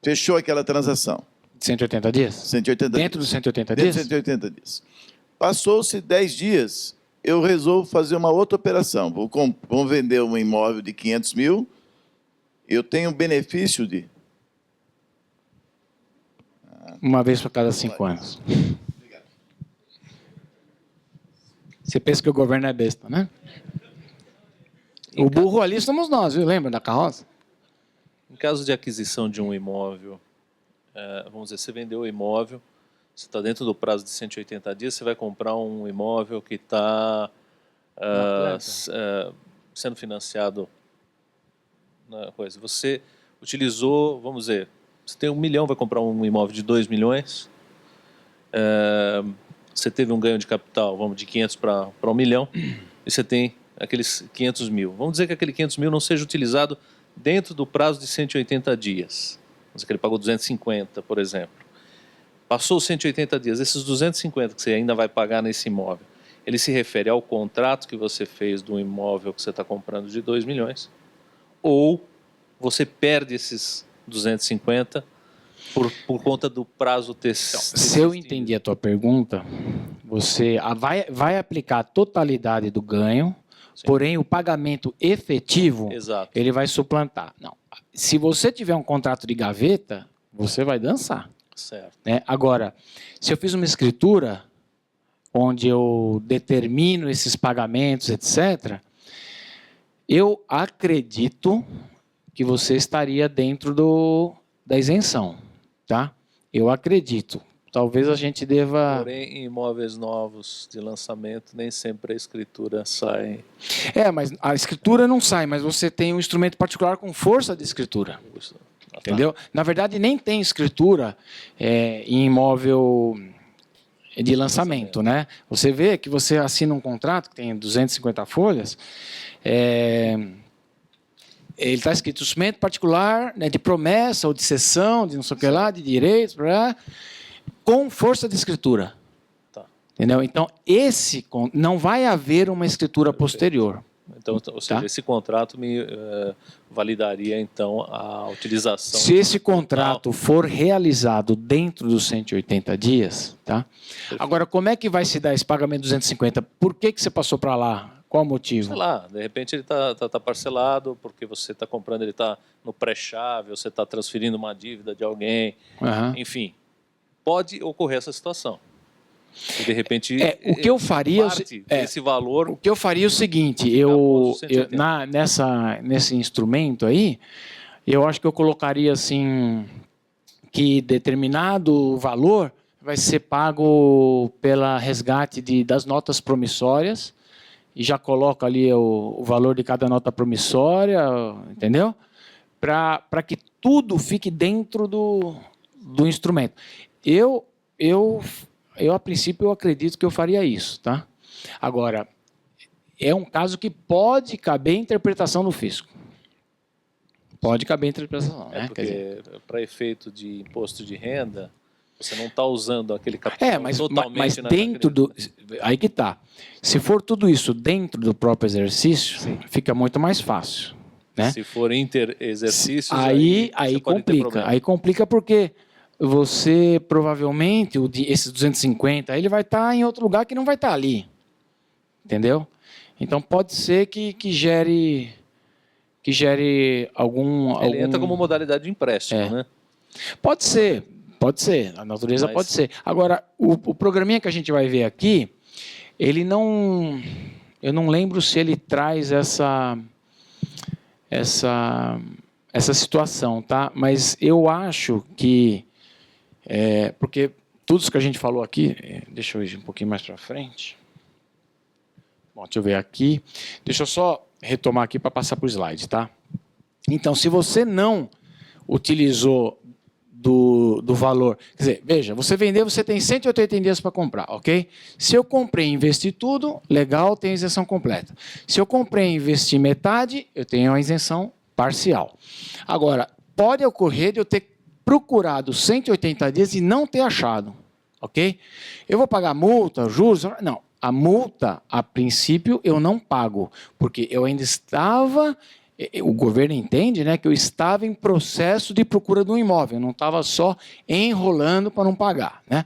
Fechou aquela transação. 180 dias? 180 Dentro dias. dos 180 Dentro dias? de 180 dias. Passou-se 10 dias, eu resolvo fazer uma outra operação. Vou vender um imóvel de 500 mil, eu tenho um benefício de... Uma vez por cada 5 anos. Você pensa que o governo é besta, né? O burro ali somos nós, viu? Lembra da carroça? Em caso de aquisição de um imóvel, vamos dizer, você vendeu o imóvel, você está dentro do prazo de 180 dias, você vai comprar um imóvel que está sendo financiado na coisa. Você utilizou, vamos dizer, você tem 1 milhão, vai comprar um imóvel de 2 milhões, você teve um ganho de capital, vamos, de 500 para 1 milhão, e você tem aqueles 500 mil. Vamos dizer que aquele 500 mil não seja utilizado dentro do prazo de 180 dias. Vamos dizer que ele pagou 250, por exemplo. Passou os 180 dias, esses 250 que você ainda vai pagar nesse imóvel, ele se refere ao contrato que você fez do imóvel que você está comprando de 2 milhões, ou você perde esses 250 por conta do prazo ter... Se eu entendi a tua pergunta, você vai aplicar a totalidade do ganho, porém o pagamento efetivo, Exato. ele vai suplantar. Não. Se você tiver um contrato de gaveta, você vai dançar. Certo. Né? Agora, se eu fiz uma escritura onde eu determino esses pagamentos, etc., eu acredito que você estaria dentro da isenção. Tá? Eu acredito. Talvez a gente deva... Porém, em imóveis novos de lançamento, nem sempre a escritura sai. mas a escritura não sai, mas você tem um instrumento particular com força de escritura. Entendeu? Na verdade, nem tem escritura em imóvel de lançamento, né? Você vê que você assina um contrato que tem 250 folhas, ele está escrito instrumento particular, né, de promessa ou de cessão, de não sei o que lá, de direitos, com força de escritura. Tá. Entendeu? Então, não vai haver uma escritura posterior. Então, ou seja, esse contrato me validaria, então, a utilização... Se esse contrato for realizado dentro dos 180 dias, tá? Agora, como é que vai se dar esse pagamento de 250? Por que você passou para lá? Qual o motivo? Sei lá, de repente ele tá parcelado, porque você está comprando, ele está no pré-chave, você está transferindo uma dívida de alguém, enfim. Pode ocorrer essa situação. E de repente, o que eu faria esse valor... O que eu faria é o seguinte, nesse instrumento aí, eu acho que eu colocaria assim, que determinado valor vai ser pago pela resgate das notas promissórias, e já coloca ali o valor de cada nota promissória, entendeu? Para que tudo fique dentro do instrumento. A princípio, eu acredito que eu faria isso, tá? Agora, é um caso que pode caber interpretação do fisco. Pode caber interpretação, né? Porque para efeito de imposto de renda, você não está usando aquele capital totalmente... Mas dentro do... Aí que tá. Se for tudo isso dentro do próprio exercício, fica muito mais fácil. Né? Se for inter-exercícios, aí complica. Aí complica porque você provavelmente, esses 250, ele vai estar em outro lugar que não vai estar ali. Entendeu? Então, pode ser que gere algum... Ele entra como modalidade de empréstimo, É. né? Pode ser, a natureza Mas- pode ser. Agora, o programinha que a gente vai ver aqui, ele não... Eu não lembro se ele traz essa situação, tá? Mas eu acho que... porque tudo isso que a gente falou aqui... Deixa eu ir um pouquinho mais para frente. Bom, deixa eu ver aqui. Deixa eu só retomar aqui para passar para o slide, tá? Então, se você não utilizou do valor... Quer dizer, veja, você vendeu, você tem 180 dias para comprar, ok? Se eu comprei e investi tudo, legal, tem isenção completa. Se eu comprei e investi metade, eu tenho a isenção parcial. Agora, pode ocorrer de eu ter procurado 180 dias e não ter achado, ok? Eu vou pagar multa, juros? Não, a multa, a princípio, eu não pago, porque eu ainda estava... O governo entende, né, que eu estava em processo de procura de um imóvel, eu não estava só enrolando para não pagar, né?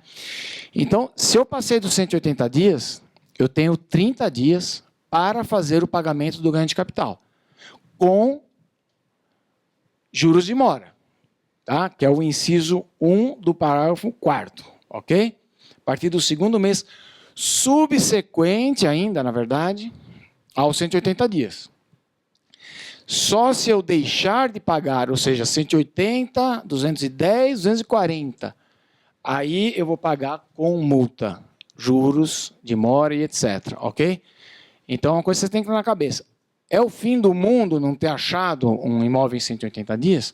Então, se eu passei dos 180 dias, eu tenho 30 dias para fazer o pagamento do ganho de capital, com juros de mora, tá? Que é o inciso 1 do parágrafo 4º, ok? A partir do segundo mês subsequente ainda, na verdade, aos 180 dias. Só se eu deixar de pagar, ou seja, 180, 210, 240, aí eu vou pagar com multa, juros, de mora e etc, ok? Então, uma coisa que você tem que ter na cabeça. É o fim do mundo não ter achado um imóvel em 180 dias?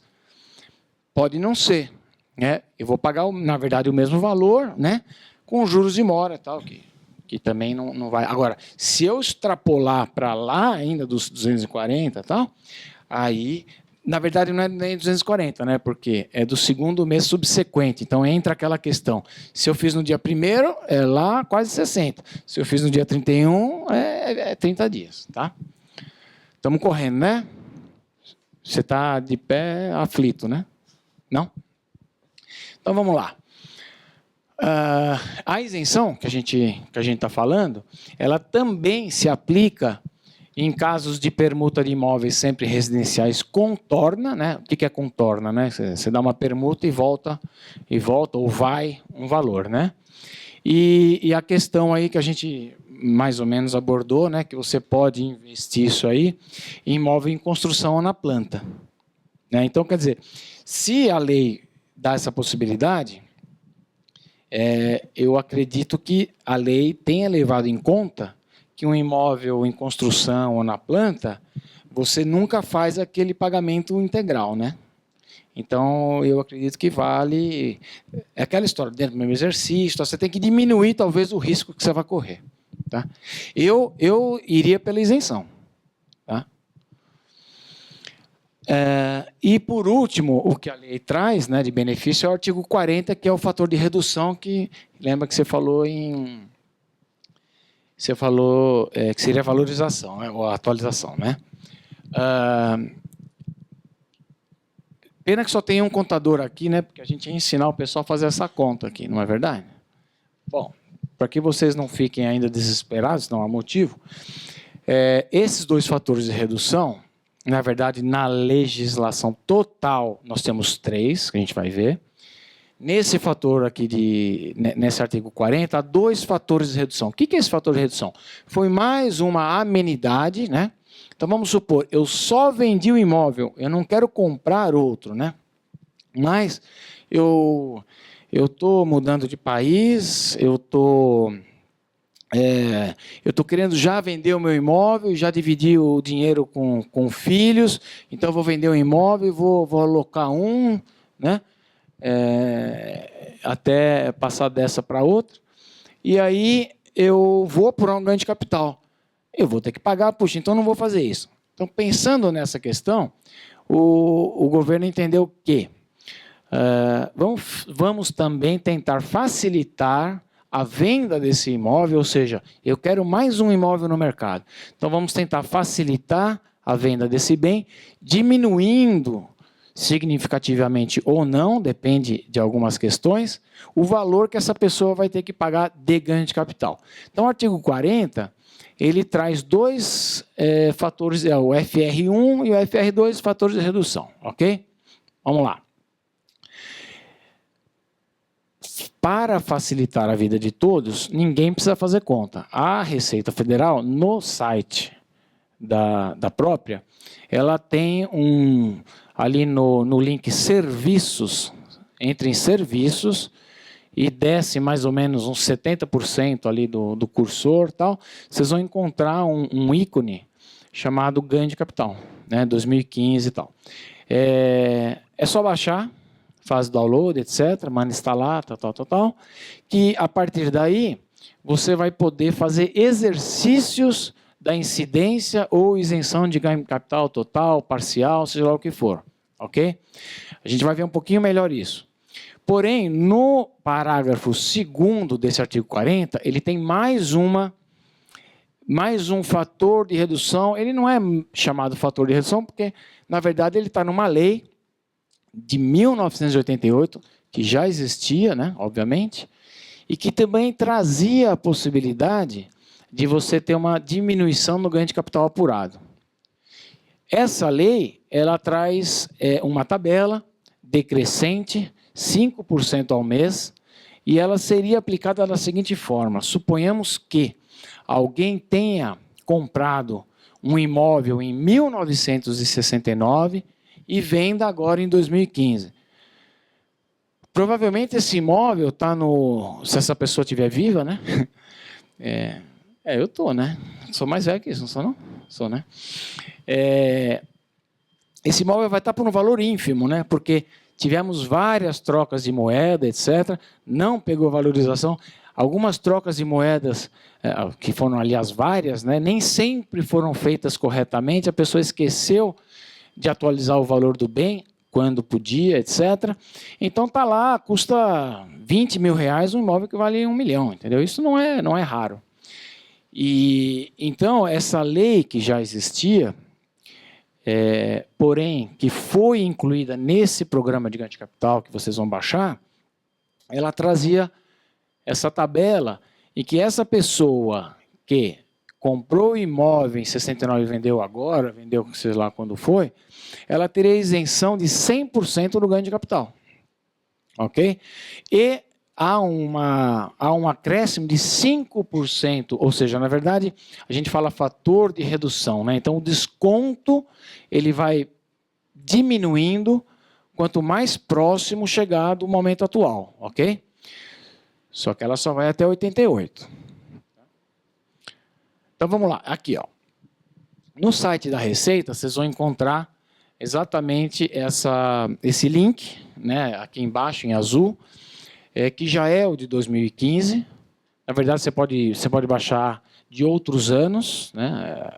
Pode não ser, né? Eu vou pagar, na verdade, o mesmo valor, né? Com juros de mora e tal, que também não vai... Agora, se eu extrapolar para lá ainda dos 240 e tal, aí, na verdade, não é nem 240, né? Porque é do segundo mês subsequente. Então, entra aquela questão. Se eu fiz no dia 1º, é lá quase 60. Se eu fiz no dia 31, é 30 dias, tá? Estamos correndo, né? Você está de pé aflito, né? Não? Então, vamos lá. A isenção que a gente está falando, ela também se aplica em casos de permuta de imóveis sempre residenciais contorna, né? O que é contorna, né? Você dá uma permuta e volta ou vai um valor, né? E a questão aí que a gente mais ou menos abordou, né? Que você pode investir isso aí em imóvel em construção ou na planta, né? Então, quer dizer, se a lei dá essa possibilidade, eu acredito que a lei tenha levado em conta que um imóvel em construção ou na planta, você nunca faz aquele pagamento integral, né? Então, eu acredito que vale... É aquela história, dentro do mesmo exercício, você tem que diminuir, talvez, o risco que você vai correr, tá? Eu iria pela isenção, tá? E, por último, o que a lei traz, né, de benefício é o artigo 40, que é o fator de redução, que lembra que você falou que seria a valorização, né, ou a atualização, né? Pena que só tem um contador aqui, né, porque a gente ia ensinar o pessoal a fazer essa conta aqui, não é verdade? Bom, para que vocês não fiquem ainda desesperados, não há motivo, esses dois fatores de redução, na verdade, na legislação total, nós temos 3, que a gente vai ver. Nesse fator aqui, nesse artigo 40, há 2 fatores de redução. O que é esse fator de redução? Foi mais uma amenidade, né? Então, vamos supor, eu só vendi o imóvel, eu não quero comprar outro, né? Mas eu estou mudando de país, eu estou querendo já vender o meu imóvel, já dividir o dinheiro com filhos, então eu vou vender o imóvel e vou alocar um, né? Até passar dessa para outra, e aí eu vou apurar um ganho de capital. Eu vou ter que pagar, puxa, então não vou fazer isso. Então, pensando nessa questão, o governo entendeu que vamos também tentar facilitar a venda desse imóvel, ou seja, eu quero mais um imóvel no mercado. Então, vamos tentar facilitar a venda desse bem, diminuindo significativamente ou não, depende de algumas questões, o valor que essa pessoa vai ter que pagar de ganho de capital. Então, o artigo 40, ele traz dois fatores, o FR1 e o FR2, fatores de redução, ok? Vamos lá. Para facilitar a vida de todos, ninguém precisa fazer conta. A Receita Federal, no site da própria, ela tem ali no link serviços, entre em serviços, e desce mais ou menos uns 70% ali do cursor, tal, vocês vão encontrar um ícone chamado ganho de capital, né, 2015 e tal. É só baixar, faz download, etc., manda instalar, tal, que a partir daí você vai poder fazer exercícios da incidência ou isenção de ganho de capital total, parcial, seja lá o que for, ok? A gente vai ver um pouquinho melhor isso. Porém, no parágrafo 2º desse artigo 40, ele tem mais um fator de redução. Ele não é chamado fator de redução porque, na verdade, ele está numa lei de 1988, que já existia, né, obviamente, e que também trazia a possibilidade de você ter uma diminuição no ganho de capital apurado. Essa lei, ela traz uma tabela decrescente, 5% ao mês, e ela seria aplicada da seguinte forma: suponhamos que alguém tenha comprado um imóvel em 1969 e venda agora em 2015. Provavelmente esse imóvel está no... Se essa pessoa estiver viva, né? Eu estou, né? Sou mais velho que isso, não sou não? Sou, né? Esse imóvel vai estar por um valor ínfimo, né? Porque tivemos várias trocas de moeda, etc. Não pegou valorização. Algumas trocas de moedas, que foram, aliás, várias, né? Nem sempre foram feitas corretamente. A pessoa esqueceu de atualizar o valor do bem, quando podia, etc. Então está lá, custa 20 mil reais um imóvel que vale 1 milhão, entendeu? Isso não é raro. E então essa lei que já existia, porém que foi incluída nesse programa de ganho de capital que vocês vão baixar, ela trazia essa tabela em que essa pessoa que comprou o imóvel em 69 e vendeu agora, vendeu sei lá quando foi, ela teria isenção de 100% do ganho de capital. Ok? E há um acréscimo de 5%, ou seja, na verdade, a gente fala fator de redução, né? Então, o desconto ele vai diminuindo quanto mais próximo chegar do momento atual, ok? Só que ela só vai até 88. Então, vamos lá. Aqui, ó. No site da Receita, vocês vão encontrar exatamente esse link, né, aqui embaixo, em azul, que já é o de 2015. Na verdade, você pode baixar de outros anos, né?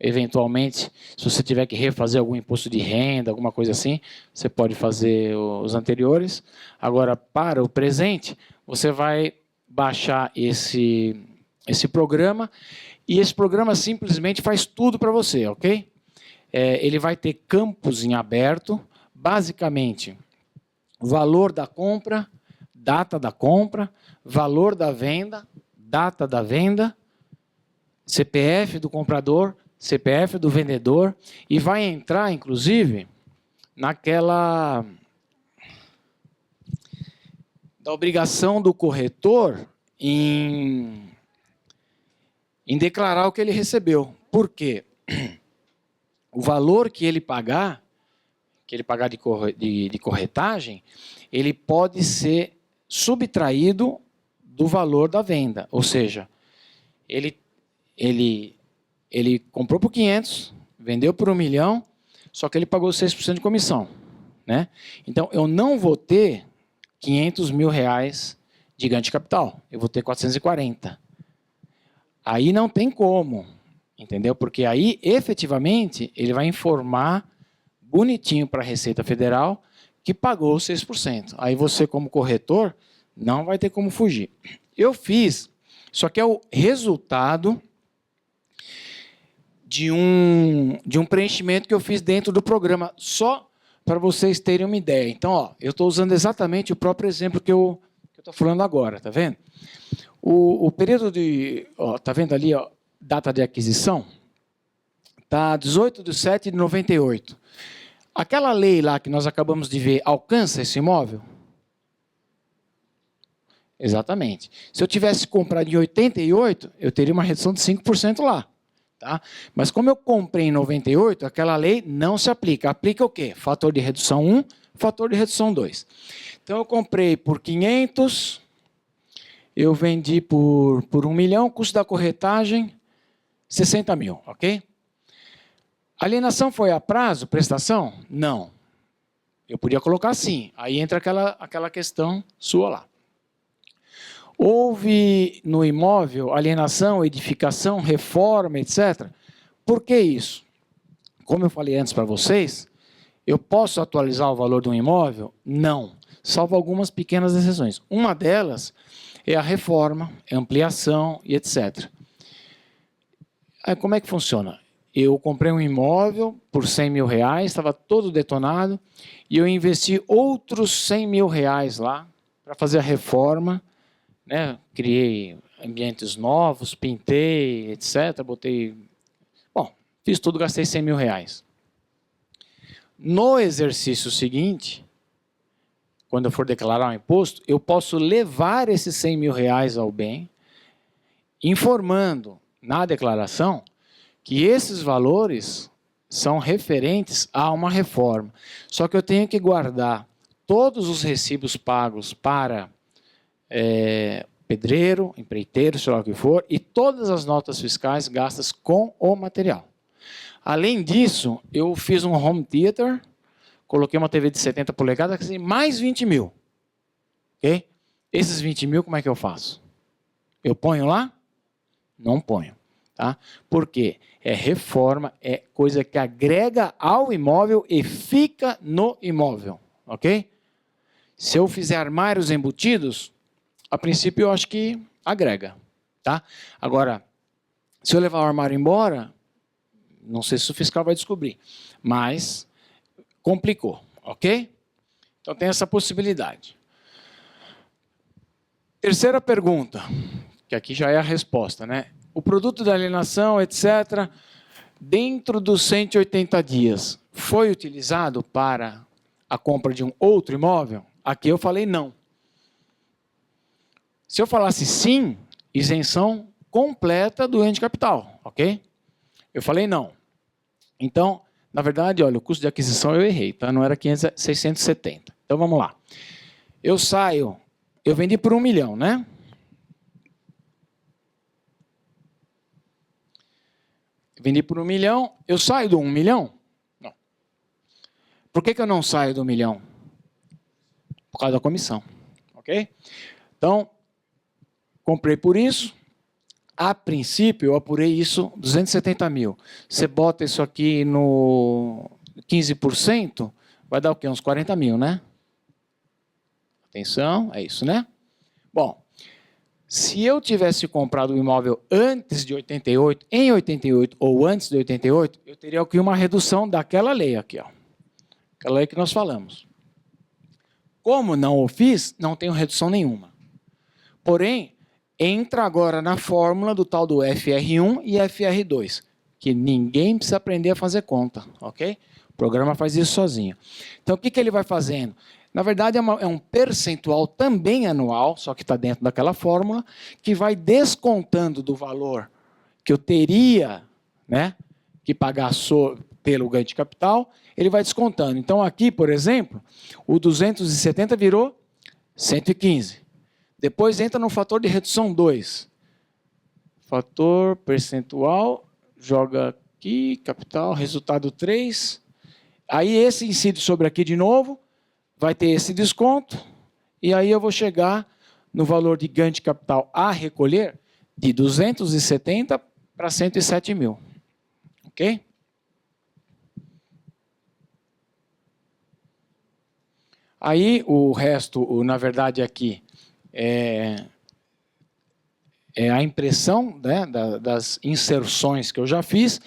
Eventualmente, se você tiver que refazer algum imposto de renda, alguma coisa assim, você pode fazer os anteriores. Agora, para o presente, você vai baixar esse programa, e esse programa simplesmente faz tudo para você, ok? Ele vai ter campos em aberto, basicamente, valor da compra, data da compra, valor da venda, data da venda, CPF do comprador, CPF do vendedor, e vai entrar, inclusive, naquela da obrigação do corretor em declarar o que ele recebeu. Por quê? O valor que ele pagar de corretagem, ele pode ser subtraído do valor da venda. Ou seja, ele comprou por 500, vendeu por 1 milhão, só que ele pagou 6% de comissão, né? Então, eu não vou ter 500 mil reais de ganho de capital, eu vou ter 440. Aí não tem como, entendeu? Porque aí, efetivamente, ele vai informar bonitinho para a Receita Federal que pagou 6%. Aí você, como corretor, não vai ter como fugir. Eu fiz, só que é o resultado de um preenchimento que eu fiz dentro do programa, só para vocês terem uma ideia. Então, ó, eu estou usando exatamente o próprio exemplo que eu estou falando agora, tá vendo? O período de... Ó, tá vendo ali, ó, data de aquisição está 18/7/98. Aquela lei lá que nós acabamos de ver alcança esse imóvel? Exatamente. Se eu tivesse comprado em 88, eu teria uma redução de 5% lá. Tá? Mas como eu comprei em 98, aquela lei não se aplica. Aplica o quê? Fator de redução 1, fator de redução 2. Então, eu comprei por 500, eu vendi por 1 milhão, custo da corretagem, 60 mil, ok? A alienação foi a prazo, prestação? Não. Eu podia colocar sim. Aí entra aquela questão sua lá. Houve no imóvel alienação, edificação, reforma, etc. Por que isso? Como eu falei antes para vocês, eu posso atualizar o valor de um imóvel? Não, salvo algumas pequenas exceções. Uma delas é a reforma, a ampliação e etc. Aí, como é que funciona? Eu comprei um imóvel por 100 mil reais, estava todo detonado, e eu investi outros 100 mil reais lá para fazer a reforma, né? Criei ambientes novos, pintei, etc. Botei... Bom, fiz tudo, gastei 100 mil reais. No exercício seguinte, quando eu for declarar o imposto, eu posso levar esses 100 mil reais ao bem, informando na declaração que esses valores são referentes a uma reforma. Só que eu tenho que guardar todos os recibos pagos para pedreiro, empreiteiro, sei lá o que for, e todas as notas fiscais gastas com o material. Além disso, eu fiz um home theater, coloquei uma TV de 70 polegadas, mais 20 mil. Okay? Esses 20 mil, como é que eu faço? Eu ponho lá? Não ponho. Tá? Por quê? É reforma, é coisa que agrega ao imóvel e fica no imóvel. Ok? Se eu fizer armários embutidos, a princípio eu acho que agrega. Tá? Agora, se eu levar o armário embora, não sei se o fiscal vai descobrir, mas complicou, ok? Então tem essa possibilidade. Terceira pergunta, que aqui já é a resposta, né? O produto da alienação, etc., dentro dos 180 dias, foi utilizado para a compra de um outro imóvel? Aqui eu falei não. Se eu falasse sim, isenção completa do ente de capital, ok? Eu falei não. Então, na verdade, olha, o custo de aquisição eu errei, tá? Não era 670. Então, vamos lá. Eu vendi por 1 milhão, né? Vendi por 1 milhão, eu saio do 1 milhão? Não. Por que eu não saio do 1 milhão? Por causa da comissão, ok? Então, comprei por isso. A princípio, eu apurei isso, 270 mil. Você bota isso aqui no 15%, vai dar o quê? Uns 40 mil, né? Atenção, é isso, né? Bom, se eu tivesse comprado o imóvel antes de 88, em 88 ou antes de 88, eu teria aqui uma redução daquela lei aqui, ó. Aquela lei que nós falamos. Como não o fiz, não tenho redução nenhuma. Porém, entra agora na fórmula do tal do FR1 e FR2, que ninguém precisa aprender a fazer conta, ok? O programa faz isso sozinho. Então, o que ele vai fazendo? Na verdade, é um percentual também anual, só que está dentro daquela fórmula, que vai descontando do valor que eu teria, né, que pagar pelo ganho de capital, ele vai descontando. Então, aqui, por exemplo, o 270 virou 115. Depois entra no fator de redução 2. Fator percentual, joga aqui, capital, resultado 3. Aí esse incide sobre aqui de novo, vai ter esse desconto, e aí eu vou chegar no valor de ganho de capital a recolher de 270 para 107 mil. Ok? Aí o resto, na verdade, aqui é a impressão, né, das inserções que eu já fiz,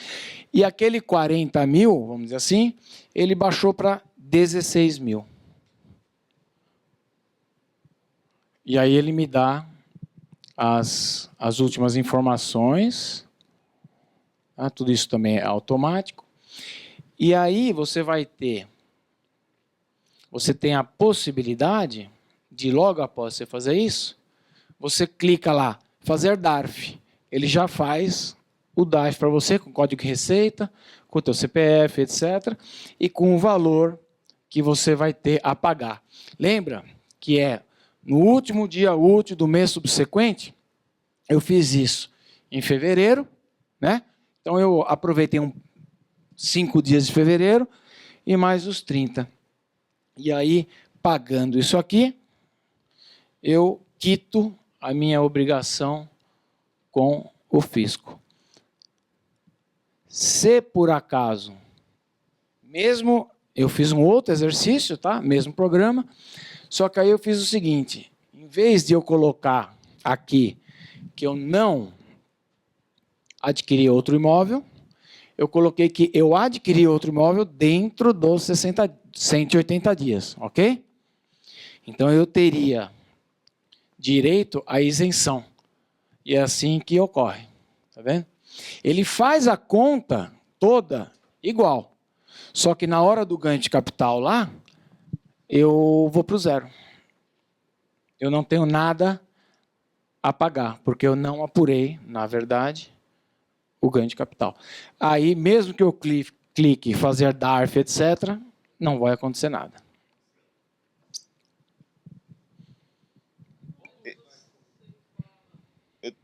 e aquele 40 mil, vamos dizer assim, ele baixou para 16 mil. E aí ele me dá as últimas informações, tá? Tudo isso também é automático. E aí você tem a possibilidade de, logo após você fazer isso, você clica lá, fazer DARF. Ele já faz o DARF para você, com código de receita, com o teu CPF, etc. E com o valor que você vai ter a pagar. Lembra que é no último dia útil do mês subsequente? Eu fiz isso em fevereiro, né? Então eu aproveitei 5 dias de fevereiro e mais os 30. E aí, pagando isso aqui, eu quito a minha obrigação com o fisco. Se por acaso, mesmo eu fiz um outro exercício, tá? Mesmo programa, só que aí eu fiz o seguinte, em vez de eu colocar aqui que eu não adquiri outro imóvel, eu coloquei que eu adquiri outro imóvel dentro dos 180 dias, ok? Então eu teria direito à isenção. E é assim que ocorre, tá vendo? Ele faz a conta toda igual. Só que na hora do ganho de capital lá, eu vou para o zero. Eu não tenho nada a pagar, porque eu não apurei, na verdade, o ganho de capital. Aí, mesmo que eu clique fazer DARF, etc., não vai acontecer nada.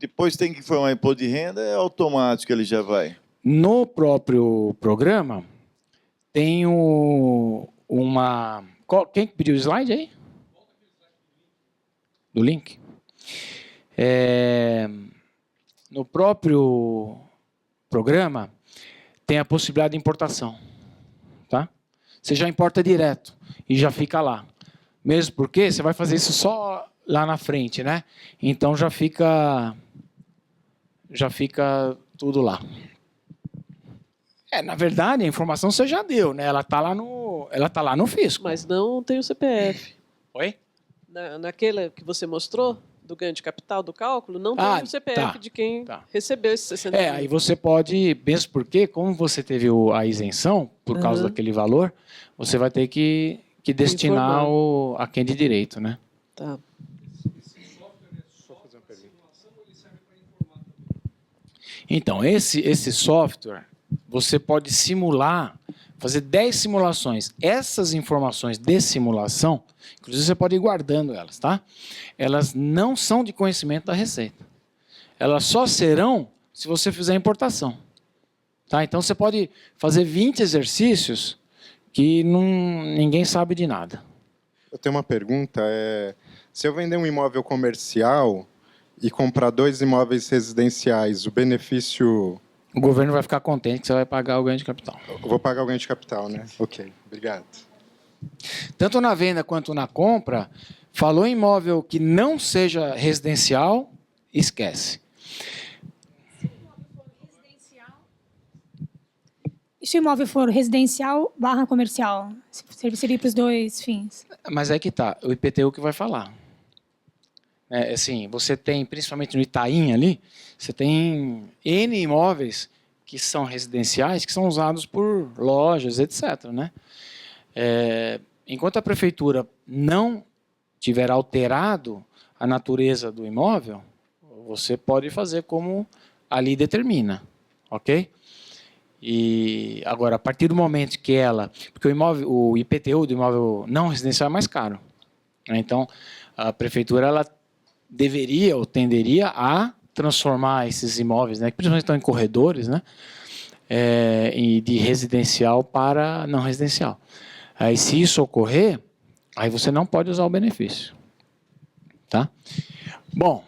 Depois tem que informar imposto de renda, é automático, ele já vai. No próprio programa, tem uma... Quem pediu o slide aí? Do link? No próprio programa, tem a possibilidade de importação. Tá? Você já importa direto e já fica lá. Mesmo porque você vai fazer isso só lá na frente, né? Então já fica tudo lá. Na verdade, a informação você já deu, né? Ela está lá no fisco. Mas não tem o CPF. Oi? Naquele que você mostrou, do ganho de capital, do cálculo, não tem o CPF de quem recebeu esses 60 mil. Aí você pode, mesmo porque, como você teve a isenção, por causa daquele valor, você vai ter que destinar a quem de direito, né? Tá. Então, esse software, você pode simular, fazer 10 simulações. Essas informações de simulação, inclusive você pode ir guardando elas, tá? Elas não são de conhecimento da Receita. Elas só serão se você fizer a importação. Tá? Então, você pode fazer 20 exercícios que ninguém sabe de nada. Eu tenho uma pergunta. Se eu vender um imóvel comercial e comprar 2 imóveis residenciais, o benefício... O governo vai ficar contente que você vai pagar o ganho de capital. Eu vou pagar o ganho de capital, né? Ok, obrigado. Tanto na venda quanto na compra, falou em imóvel que não seja residencial, esquece. E se o imóvel for residencial / comercial? Seria para os dois fins? Mas é que tá, o IPTU que vai falar. Assim, você tem, principalmente no Itaim ali, você tem N imóveis que são residenciais, que são usados por lojas, etc. Né? Enquanto a prefeitura não tiver alterado a natureza do imóvel, você pode fazer como a lei determina, ok? E agora, a partir do momento que porque o IPTU do imóvel não residencial é mais caro. Né? Então, a prefeitura deveria ou tenderia a transformar esses imóveis, né, que principalmente estão em corredores, né, de residencial para não residencial. Aí, se isso ocorrer, aí você não pode usar o benefício. Tá? Bom,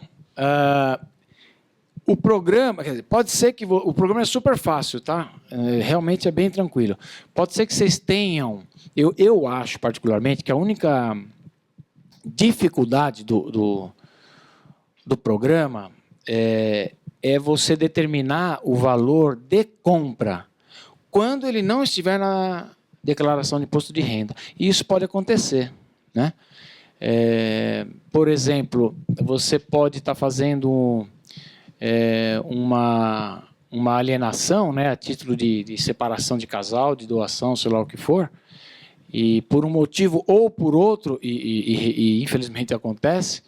o programa, quer dizer, pode ser que o programa é super fácil, tá? Realmente é bem tranquilo. Pode ser que vocês tenham, eu acho particularmente que a única dificuldade do programa é você determinar o valor de compra quando ele não estiver na declaração de imposto de renda. E isso pode acontecer, né? Por exemplo, você pode estar fazendo uma alienação, né, a título de separação de casal, de doação, sei lá o que for, e por um motivo ou por outro, e infelizmente acontece,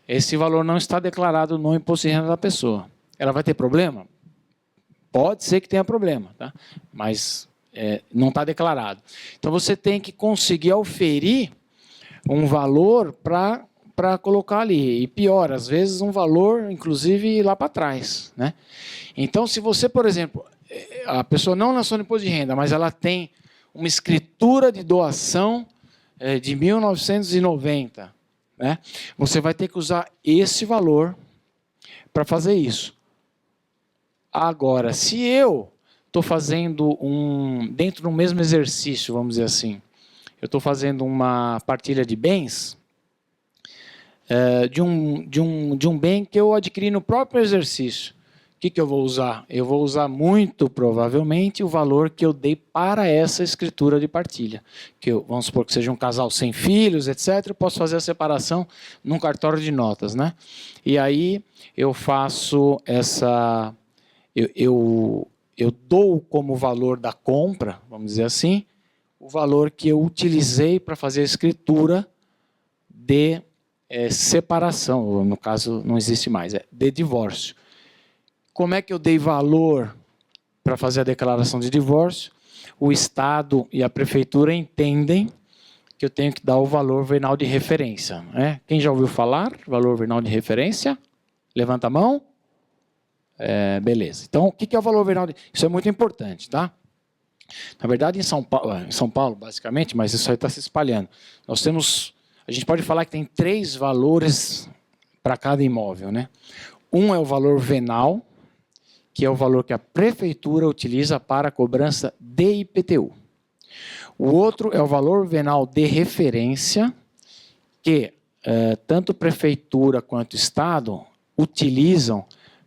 esse valor não está declarado no imposto de renda da pessoa. Ela vai ter problema? Pode ser que tenha problema, tá? Mas não está declarado. Então, você tem que conseguir oferir um valor para colocar ali. E pior, às vezes, um valor, inclusive, lá para trás, né? Então, se você, por exemplo, a pessoa não lançou no imposto de renda, mas ela tem uma escritura de doação de 1990, né? Você vai ter que usar esse valor para fazer isso. Agora, se eu estou fazendo dentro do mesmo exercício, vamos dizer assim, eu estou fazendo uma partilha de bens de um bem que eu adquiri no próprio exercício. O que eu vou usar? Eu vou usar muito provavelmente o valor que eu dei para essa escritura de partilha. Vamos supor que seja um casal sem filhos, etc. Eu posso fazer a separação num cartório de notas, né? E aí eu faço essa... Eu dou como valor da compra, vamos dizer assim, o valor que eu utilizei para fazer a escritura de separação, ou no caso não existe mais, de divórcio. Como é que eu dei valor para fazer a declaração de divórcio? O Estado e a Prefeitura entendem que eu tenho que dar o valor venal de referência, né? Quem já ouviu falar? Valor venal de referência? Levanta a mão. Beleza. Então, o que é o valor venal? Isso é muito importante, tá? Na verdade, em São Paulo, basicamente, mas isso aí está se espalhando. A gente pode falar que tem 3 valores para cada imóvel, né? Um é o valor venal, que é o valor que a prefeitura utiliza para a cobrança de IPTU. O outro é o valor venal de referência, que tanto prefeitura quanto Estado utilizam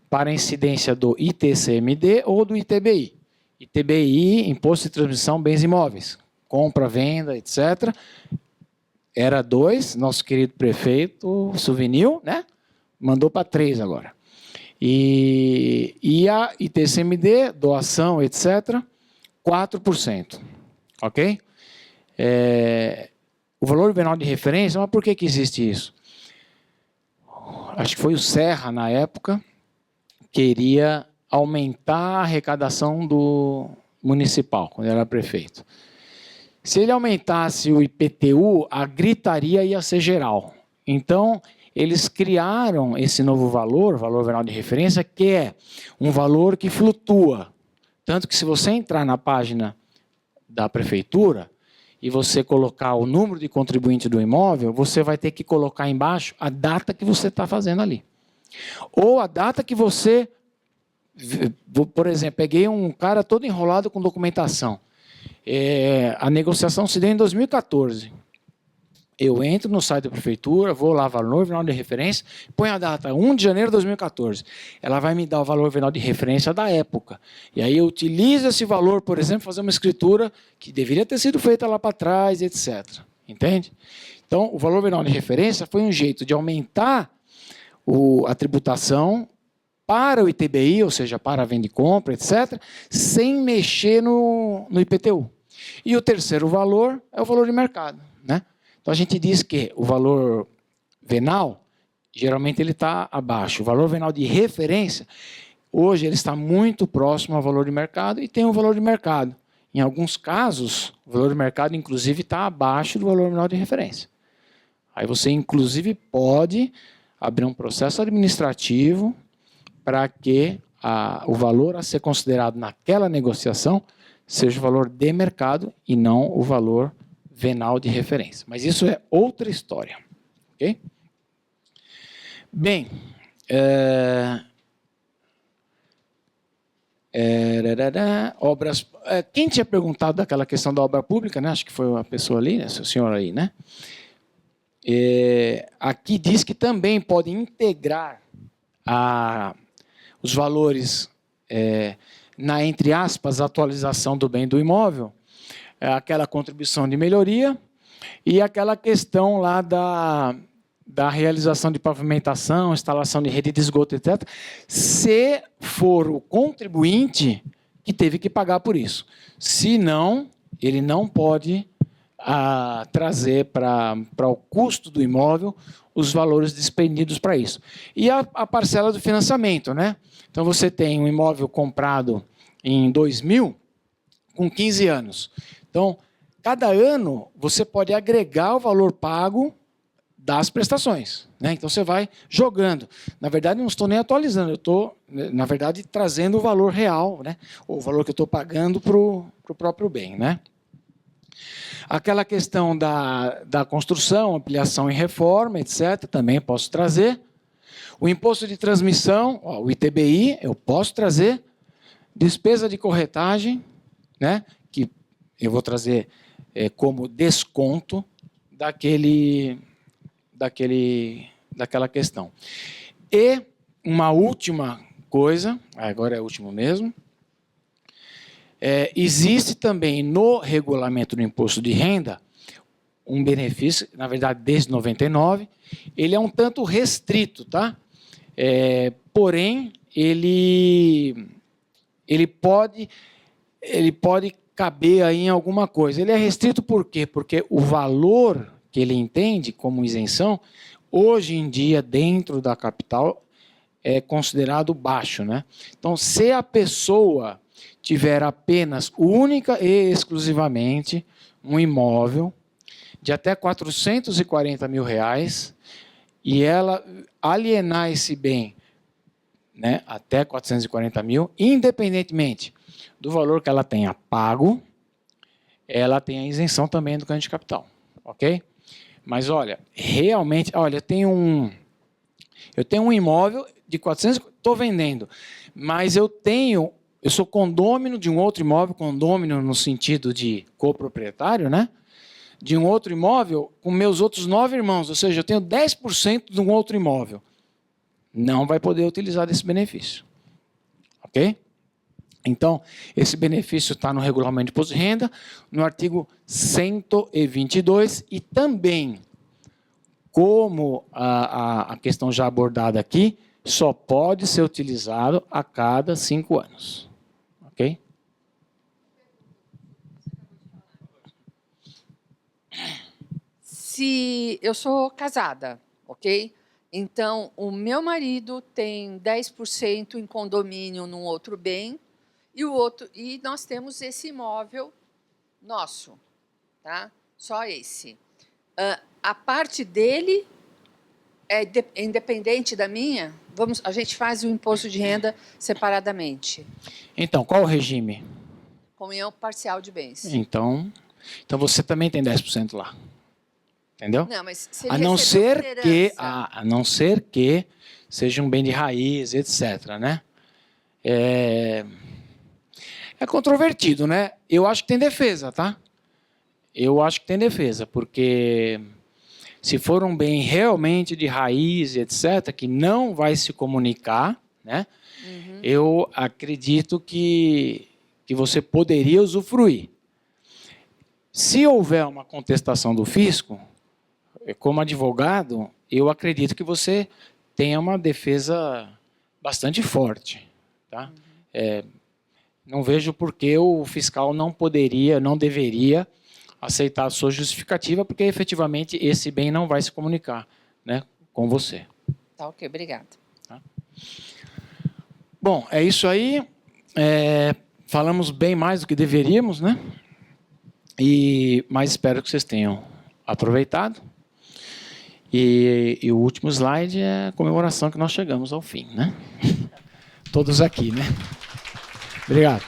para a incidência do ITCMD ou do ITBI. ITBI, Imposto de Transmissão Bens Imóveis, compra, venda, etc. Era 2, nosso querido prefeito Souvenir, né? Mandou para 3 agora. E a ITCMD, doação, etc., 4%. Ok? O valor venal de referência, mas por que existe isso? Acho que foi o Serra, na época, queria aumentar a arrecadação do municipal, quando ele era prefeito. Se ele aumentasse o IPTU, a gritaria ia ser geral. Então, eles criaram esse novo valor venal de referência, que é um valor que flutua. Tanto que se você entrar na página da prefeitura e você colocar o número de contribuinte do imóvel, você vai ter que colocar embaixo a data que você está fazendo ali. Ou a data que você... Por exemplo, peguei um cara todo enrolado com documentação. A negociação se deu em 2014. Eu entro no site da prefeitura, vou lá, valor venal de referência, põe a data 1 de janeiro de 2014. Ela vai me dar o valor venal de referência da época. E aí eu utilizo esse valor, por exemplo, fazer uma escritura que deveria ter sido feita lá para trás, etc. Entende? Então, o valor venal de referência foi um jeito de aumentar a tributação para o ITBI, ou seja, para a venda e compra, etc., sem mexer no IPTU. E o terceiro valor é o valor de mercado, né? Então, a gente diz que o valor venal, geralmente ele está abaixo. O valor venal de referência, hoje ele está muito próximo ao valor de mercado e tem um valor de mercado. Em alguns casos, o valor de mercado, inclusive, está abaixo do valor venal de referência. Aí você, inclusive, pode abrir um processo administrativo para que o valor a ser considerado naquela negociação seja o valor de mercado e não o valor venal de referência. Mas isso é outra história. Ok? Bem, obras. Quem tinha perguntado daquela questão da obra pública, né? Acho que foi a pessoa ali, né? O senhor aí, né? Aqui diz que também pode integrar os valores na, entre aspas, atualização do bem do imóvel, aquela contribuição de melhoria e aquela questão lá da realização de pavimentação, instalação de rede de esgoto, etc., se for o contribuinte que teve que pagar por isso. Se não, ele não pode trazer para o custo do imóvel os valores despendidos para isso. E a parcela do financiamento, né? Então, você tem um imóvel comprado em 2000 com 15 anos. Então, cada ano, você pode agregar o valor pago das prestações, né? Então, você vai jogando. Na verdade, não estou nem atualizando, eu estou, na verdade, trazendo o valor real, né? O valor que eu estou pagando para o próprio bem, né? Aquela questão da construção, ampliação e reforma, etc., também posso trazer. O imposto de transmissão, o ITBI, eu posso trazer. Despesa de corretagem, né, que eu vou trazer como desconto daquela questão. E uma última coisa, agora é o último mesmo, existe também no regulamento do imposto de renda um benefício, na verdade, desde 99, ele é um tanto restrito, tá? Porém, ele pode caber aí em alguma coisa. Ele é restrito por quê? Porque o valor que ele entende como isenção, hoje em dia, dentro da capital, é considerado baixo, né? Então, se a pessoa tiver apenas, única e exclusivamente, um imóvel de até R$440 mil, e ela alienar esse bem, né, até 440 mil, independentemente do valor que ela tenha pago, ela tem a isenção também do ganho de capital, ok? Mas olha, realmente, olha, eu tenho um imóvel de 400, estou vendendo, mas eu sou condômino de um outro imóvel, condômino no sentido de coproprietário, né? De um outro imóvel com meus outros 9 irmãos, ou seja, eu tenho 10% de um outro imóvel. Não vai poder utilizar desse benefício. Ok? Então, esse benefício está no regulamento de imposto de renda, no artigo 122, e também, como a questão já abordada aqui, só pode ser utilizado a cada 5 anos. Ok? Se eu sou casada, ok? Então, o meu marido tem 10% em condomínio num outro bem e nós temos esse imóvel nosso, tá? Só esse. A parte dele é independente da minha? A gente faz o imposto de renda separadamente. Então, qual o regime? Comunhão parcial de bens. Então você também tem 10% lá. Entendeu? Não, mas se ele a não ser que seja um bem de raiz, etc., né? É controvertido, né? Eu acho que tem defesa, tá? Eu acho que tem defesa, porque se for um bem realmente de raiz, etc., que não vai se comunicar, né? Uhum. Eu acredito que você poderia usufruir. Se houver uma contestação do fisco, como advogado, eu acredito que você tenha uma defesa bastante forte, tá? Não vejo por que o fiscal não deveria aceitar a sua justificativa, porque efetivamente esse bem não vai se comunicar, né, com você. Tá, ok, obrigada. Tá? Bom, é isso aí. Falamos bem mais do que deveríamos, né? Mas espero que vocês tenham aproveitado. E o último slide é a comemoração que nós chegamos ao fim, né? Todos aqui, né? Obrigado.